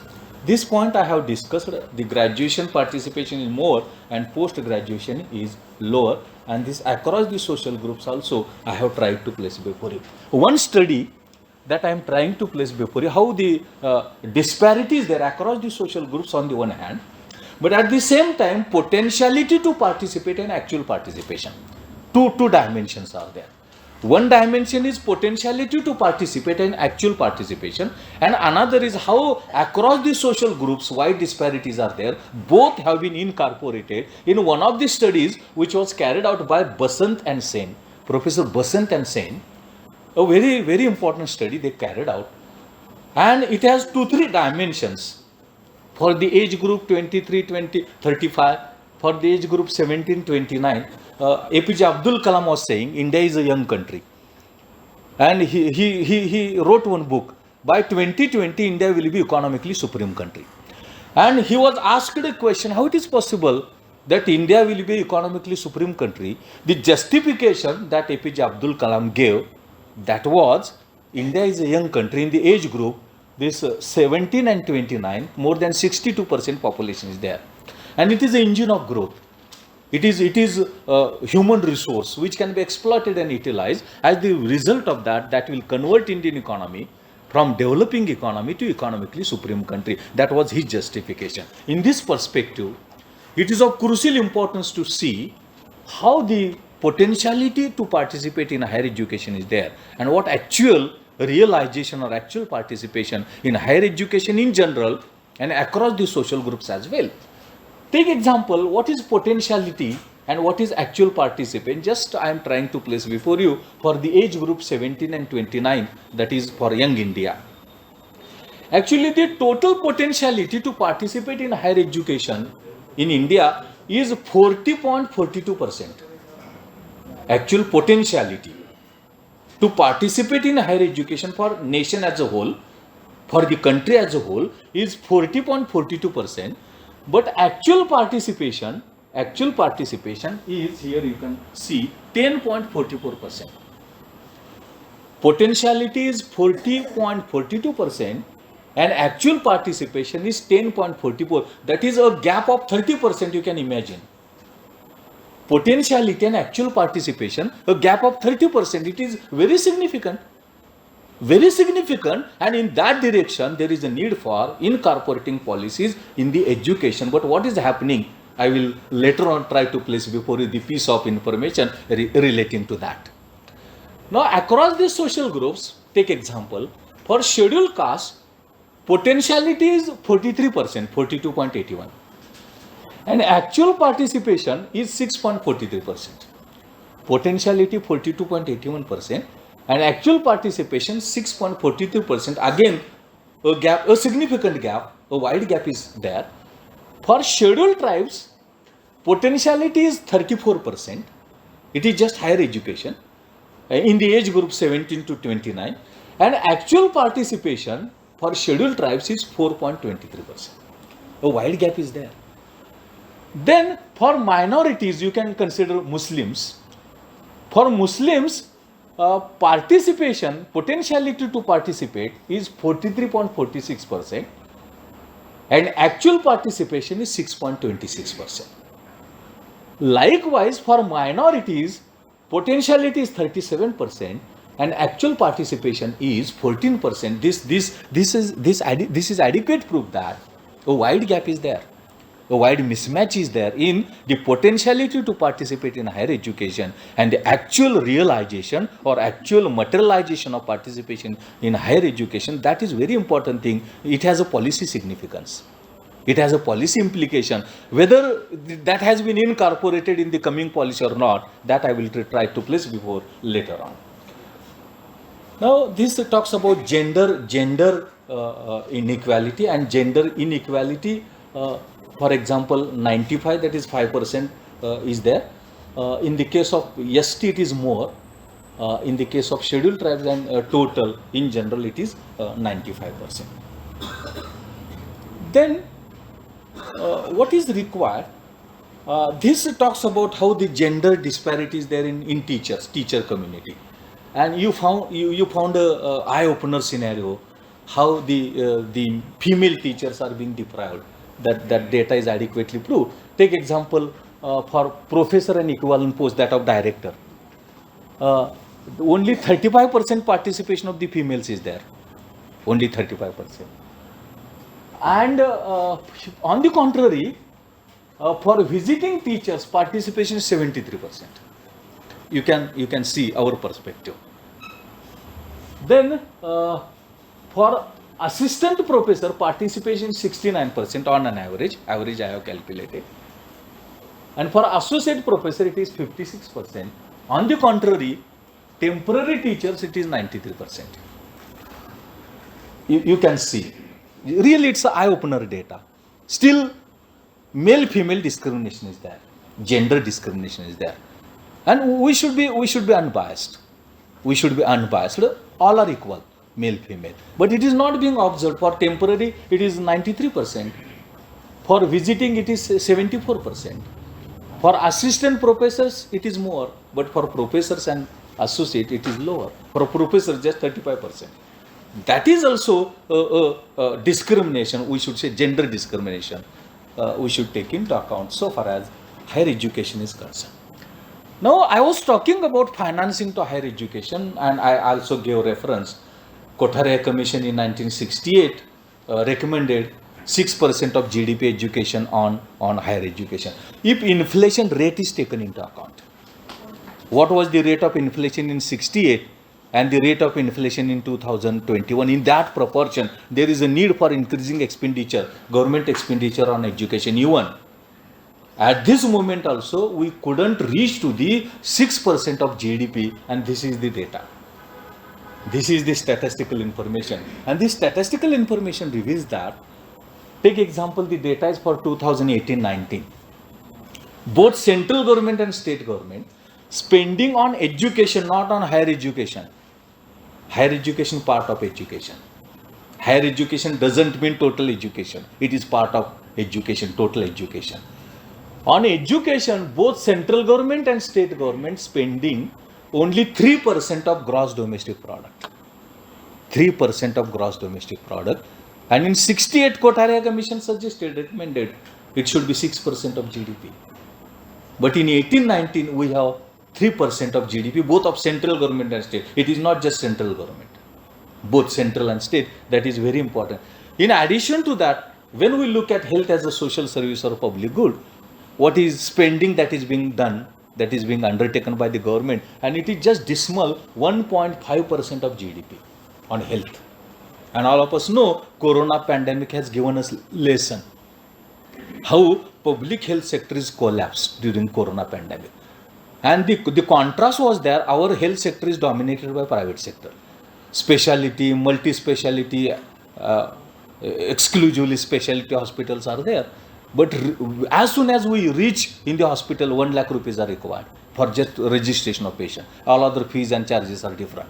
This point I have discussed. The graduation participation is more and post-graduation is lower, and this across the social groups also I have tried to place before you. One study that I am trying to place before you, how the disparities there across the social groups on the one hand, but at the same time, potentiality to participate and actual participation. Two dimensions are there. One dimension is potentiality to participate and actual participation, and another is how across the social groups wide disparities are there. Both have been incorporated in one of the studies which was carried out by Basant and Sen, Professor Basant and Sen. A very, very important study they carried out, and it has 2-3 dimensions. For the age group 23-35, for the age group 17-29, APJ Abdul Kalam was saying India is a young country, and he wrote one book. By 2020, India will be economically supreme country, and he was asked a question: how it is possible that India will be economically supreme country? The justification that APJ Abdul Kalam gave, that was India is a young country in the age group. This 17 and 29, more than 62% population is there, and it is the engine of growth. It is human resource which can be exploited and utilized. As the result of that will convert Indian economy from developing economy to economically supreme country. That was his justification. In this perspective, it is of crucial importance to see how the potentiality to participate in higher education is there and what actual realization or actual participation in higher education in general and across the social groups as well. Take example, what is potentiality and what is actual participation? Just I am trying to place before you for the age group 17 and 29, that is for young India. Actually, the total potentiality to participate in higher education in India is 40.42%. Actual potentiality to participate in higher education for nation as a whole, for the country as a whole, is 40.42%. But actual participation is, here you can see, 10.44%. Potentiality is 40.42% and actual participation is 10.44. That is a gap of 30%, you can imagine. Potentiality and actual participation, a gap of 30%. It is very significant. Very significant, and in that direction there is a need for incorporating policies in the education. But what is happening, I will later on try to place before you the piece of information relating to that. Now across these social groups, take example, for scheduled caste, potentiality is 43%, 42.81, and actual participation is 6.43%. Potentiality 42.81% and actual participation 6.43%. Again, a gap, a significant gap, a wide gap is there. For scheduled tribes, potentiality is 34%. It is just higher education in the age group 17 to 29, and actual participation for scheduled tribes is 4.23%. A wide gap is there. Then for minorities, you can consider Muslims. For Muslims, participation, potentiality to participate is 43.46% and actual participation is 6.26%. Likewise, for minorities, potentiality is 37% and actual participation is 14%. This is adequate proof that a wide gap is there. A wide mismatch is there in the potentiality to participate in higher education and the actual realization or actual materialization of participation in higher education. That is very important thing. It has a policy significance. It has a policy implication. Whether that has been incorporated in the coming policy or not, that I will try to place before later on. Now this talks about gender inequality and gender inequality. For example, 95, that is 5% is there. In the case of ST, it is more. In the case of scheduled tribes and total, in general, it is 95%. Then, what is required? This talks about how the gender disparity is there in teacher community. And you found a eye-opener scenario, how the female teachers are being deprived. That data is adequately proved. Take example for professor and equivalent post, that of director. Only 35% participation of the females is there. Only 35%. And on the contrary, for visiting teachers, participation is 73%. You can see our perspective. Then for assistant professor, participation 69% on an average I have calculated, and for associate professor it is 56%. On the contrary, temporary teachers it is 93%. You can see, really it's an eye-opener data. Still, male-female discrimination is there, gender discrimination is there, and we should be unbiased. We should be unbiased. All are equal, male, female. But it is not being observed. For temporary, it is 93%. For visiting, it is 74%. For assistant professors, it is more. But for professors and associate, it is lower. For professors, just 35%. That is also a discrimination. We should say gender discrimination. We should take into account so far as higher education is concerned. Now, I was talking about financing to higher education, and I also gave reference. Kothare Commission in 1968 recommended 6% of GDP education on higher education. If inflation rate is taken into account, what was the rate of inflation in 68 and the rate of inflation in 2021? In that proportion, there is a need for increasing expenditure, government expenditure on education. Even at this moment also, we couldn't reach to the 6% of GDP, and this is the data. This is the statistical information. And this statistical information reveals that, take example, the data is for 2018-19. Both central government and state government spending on education, not on higher education. Higher education part of education. Higher education doesn't mean total education. It is part of education, total education. On education, both central government and state government spending only 3% of gross domestic product. 3% of gross domestic product. And in 68, Kothari Commission suggested, recommended, it should be 6% of GDP. But in 18-19, we have 3% of GDP, both of central government and state. It is not just central government. Both central and state, that is very important. In addition to that, when we look at health as a social service or public good, what is spending that is being done, that is being undertaken by the government, and it is just dismal 1.5% of GDP on health. And all of us know corona pandemic has given us lesson how public health sector is collapsed during corona pandemic. And the contrast was there, our health sector is dominated by private sector. Specialty, multi-speciality, exclusively specialty hospitals are there. But as soon as we reach in the hospital, 1 lakh rupees are required for just registration of patient. All other fees and charges are different.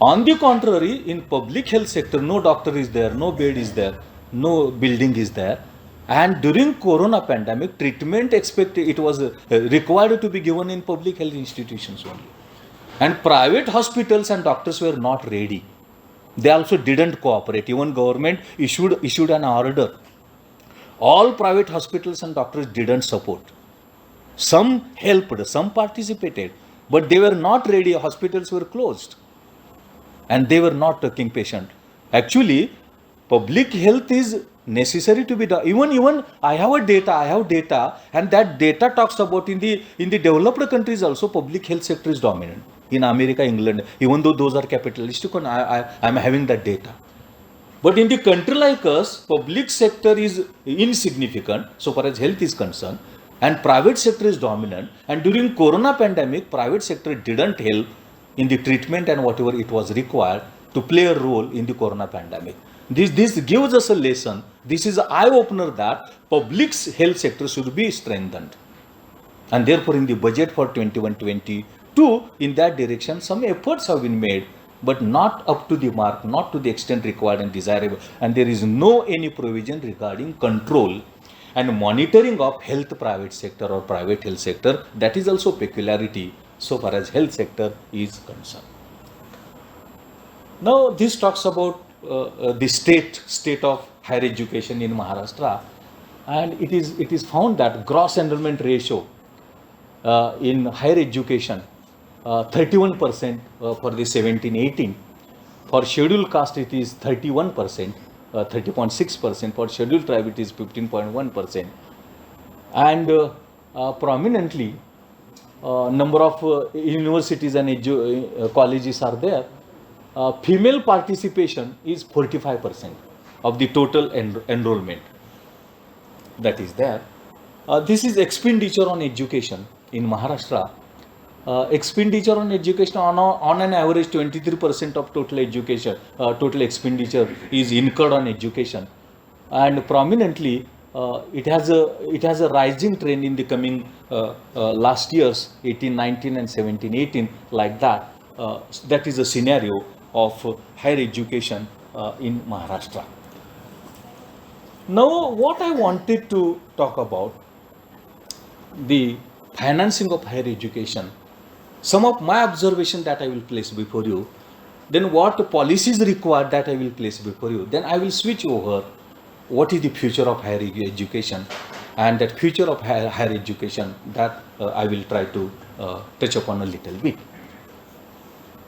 On the contrary, in public health sector, no doctor is there, no bed is there, no building is there. And during corona pandemic, treatment it was required to be given in public health institutions only. And private hospitals and doctors were not ready. They also didn't cooperate. Even government issued an order. All private hospitals and doctors didn't support. Some helped, some participated, but they were not ready. Hospitals were closed and they were not taking patient. Actually, public health is necessary to be done. Even I have data, and that data talks about in the developed countries also public health sector is dominant. In America, England, even though those are capitalistic, I am having that data. But in the country like us, public sector is insignificant so far as health is concerned, and private sector is dominant. And during corona pandemic, private sector didn't help in the treatment and whatever it was required to play a role in the corona pandemic. This gives us a lesson. This is an eye-opener that public health sector should be strengthened. And therefore, in the budget for 21-22, in that direction, some efforts have been made, but not up to the mark, not to the extent required and desirable. And there is no any provision regarding control and monitoring of health private sector or private health sector. That is also peculiarity so far as health sector is concerned. Now, this talks about the state of higher education in Maharashtra, and it is found that gross enrollment ratio in higher education 31% for the 17-18. For scheduled caste it is 31%, 30.6%. For scheduled tribe it is 15.1%. And prominently number of universities and colleges are there. Female participation is 45% of the total enrollment that is there. This is expenditure on education in Maharashtra. Expenditure on education on an average 23% of total education, total expenditure is incurred on education, and prominently it has a rising trend in the coming last years 18-19 and 17-18 like that. That is a scenario of higher education in Maharashtra. Now, what I wanted to talk about the financing of higher education. Some of my observation that I will place before you, then what policies required that I will place before you, then I will switch over what is the future of higher education, and that future of higher education that I will try to touch upon a little bit.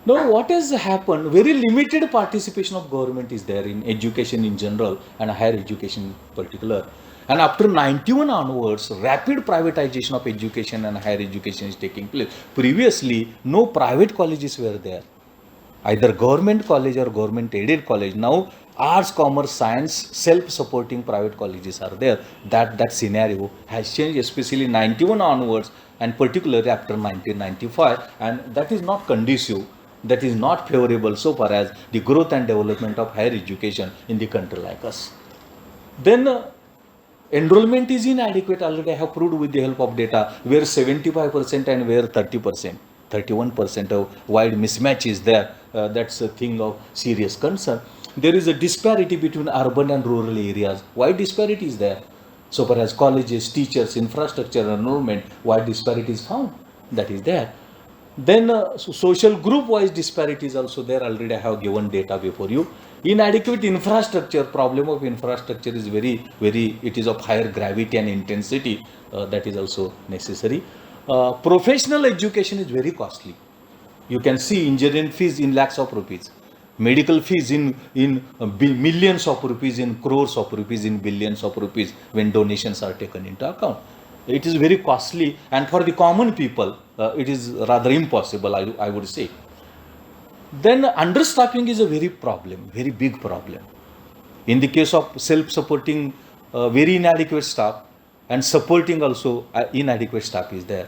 Now, what has happened? Very limited participation of government is there in education in general and higher education in particular. And after 91 onwards, rapid privatization of education and higher education is taking place. Previously, no private colleges were there, either government college or government aided college. Now, arts, commerce, science, self-supporting private colleges are there. That scenario has changed, especially 91 onwards, and particularly after 1995, and that is not conducive, that is not favorable so far as the growth and development of higher education in the country like us. Then enrollment is inadequate. Already I have proved with the help of data where 75% and where 30%, 31% of wide mismatch is there. That's a thing of serious concern. There is a disparity between urban and rural areas. Why disparity is there? So far as colleges, teachers, infrastructure, enrollment, why disparity is found? That is there. Then social group wise disparities also there. Already I have given data before you. Inadequate infrastructure, problem of infrastructure is very, it is of higher gravity and intensity. That is also necessary. Professional education is very costly. You can see engineering fees in lakhs of rupees, medical fees in millions of rupees, in crores of rupees, in billions of rupees when donations are taken into account. It is very costly, and for the common people, it is rather impossible, I would say. Then understaffing is a very big problem. In the case of self-supporting, very inadequate staff, and supporting also inadequate staff is there.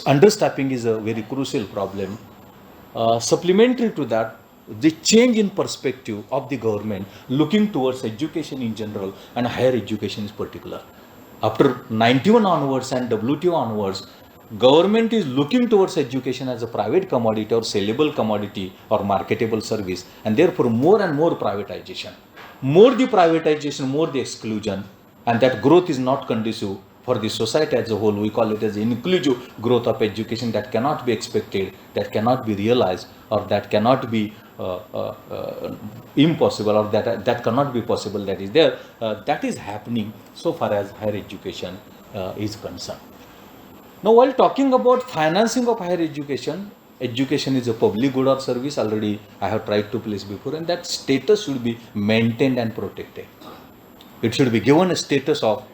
Understaffing is a very crucial problem. Supplementary to that, the change in perspective of the government looking towards education in general and higher education in particular. After 91 onwards and WTO onwards, government is looking towards education as a private commodity or sellable commodity or marketable service, and therefore more and more privatization. More the privatization, more the exclusion, and that growth is not conducive for the society as a whole. We call it as inclusive growth of education that cannot be expected, that cannot be realized, or that cannot be impossible, or that cannot be possible. That is there. That is happening so far as higher education is concerned. Now, while talking about financing of higher education, education is a public good or service. Already I have tried to place before, and that status should be maintained and protected. It should be given a status of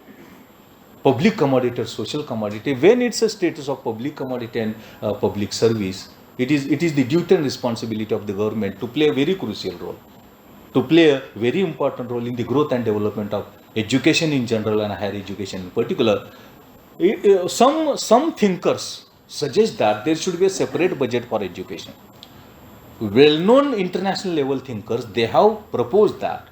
public commodity or social commodity. When it's a status of public commodity and public service, it is the duty and responsibility of the government to play a very crucial role, to play a very important role in the growth and development of education in general and higher education in particular. Some thinkers suggest that there should be a separate budget for education. Well-known international level thinkers, they have proposed that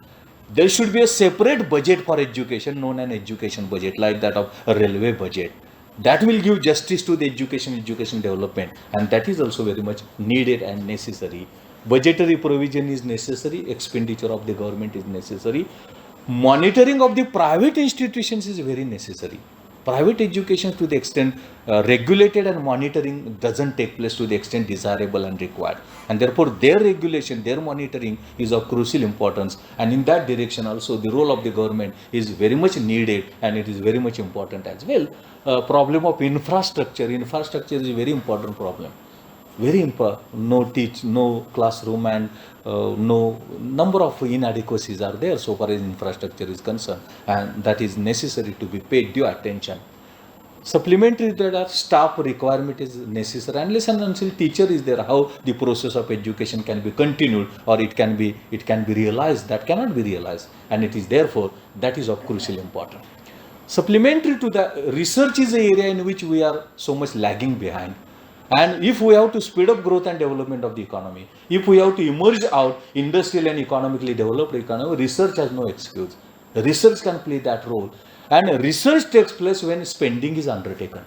there should be a separate budget for education known as education budget, like that of a railway budget. That will give justice to the education development, and that is also very much needed and necessary. Budgetary provision is necessary, expenditure of the government is necessary. Monitoring of the private institutions is very necessary. Private education, to the extent regulated and monitoring doesn't take place to the extent desirable and required, and therefore their regulation, their monitoring is of crucial importance, and in that direction also the role of the government is very much needed, and it is very much important as well. Problem of infrastructure is a very important problem. Very important. No classroom, and no number of inadequacies are there so far as infrastructure is concerned, and that is necessary to be paid due attention. Supplementary to that, staff requirement is necessary. Unless and until teacher is there, how the process of education can be continued, or it can be realized? That cannot be realized, and it is therefore that is of crucial importance. Supplementary to that, research is an area in which we are so much lagging behind. And if we have to speed up growth and development of the economy, if we have to emerge out industrial and economically developed economy, research has no excuse. Research can play that role. And research takes place when spending is undertaken,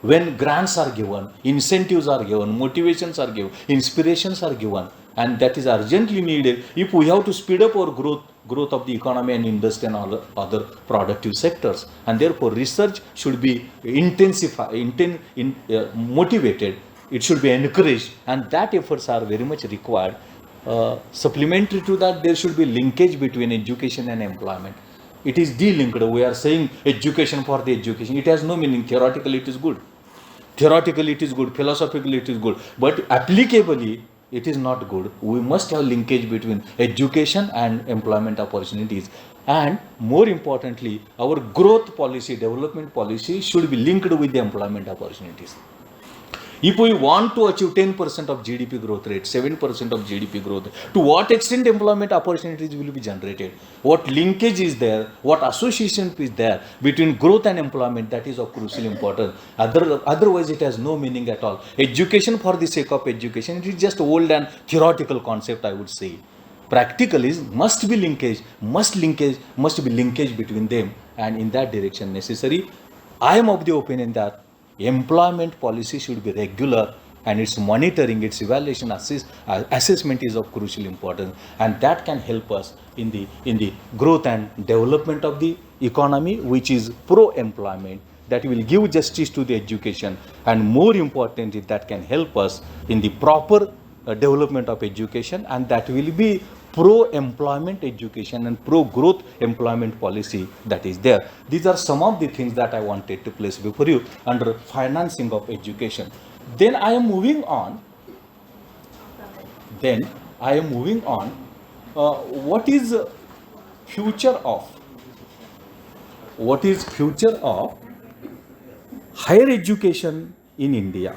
when grants are given, incentives are given, motivations are given, inspirations are given, and that is urgently needed if we have to speed up our growth of the economy and industry and other productive sectors. And therefore research should be motivated, it should be encouraged, and that efforts are very much required. Supplementary to that, there should be linkage between education and employment. It is de-linked. We are saying education for the education. It has no meaning. Theoretically it is good. Philosophically it is good, but applicably it is not good. We must have linkage between education and employment opportunities. And more importantly, our growth policy, development policy should be linked with the employment opportunities. If we want to achieve 10% of GDP growth rate, 7% of GDP growth, to what extent employment opportunities will be generated? What linkage is there? What association is there between growth and employment? That is of crucial importance. Otherwise, it has no meaning at all. Education for the sake of education, it is just old and theoretical concept, I would say. Practical is must be linkage between them, and in that direction necessary. I am of the opinion that employment policy should be regular, and its monitoring, its evaluation, assessment is of crucial importance, and that can help us in the growth and development of the economy, which is pro-employment, that will give justice to the education, and more importantly, that can help us in the proper development of education, and that will be pro-employment education and pro-growth employment policy that is there. These are some of the things that I wanted to place before you under financing of education. Then I am moving on. What is future of higher education in India?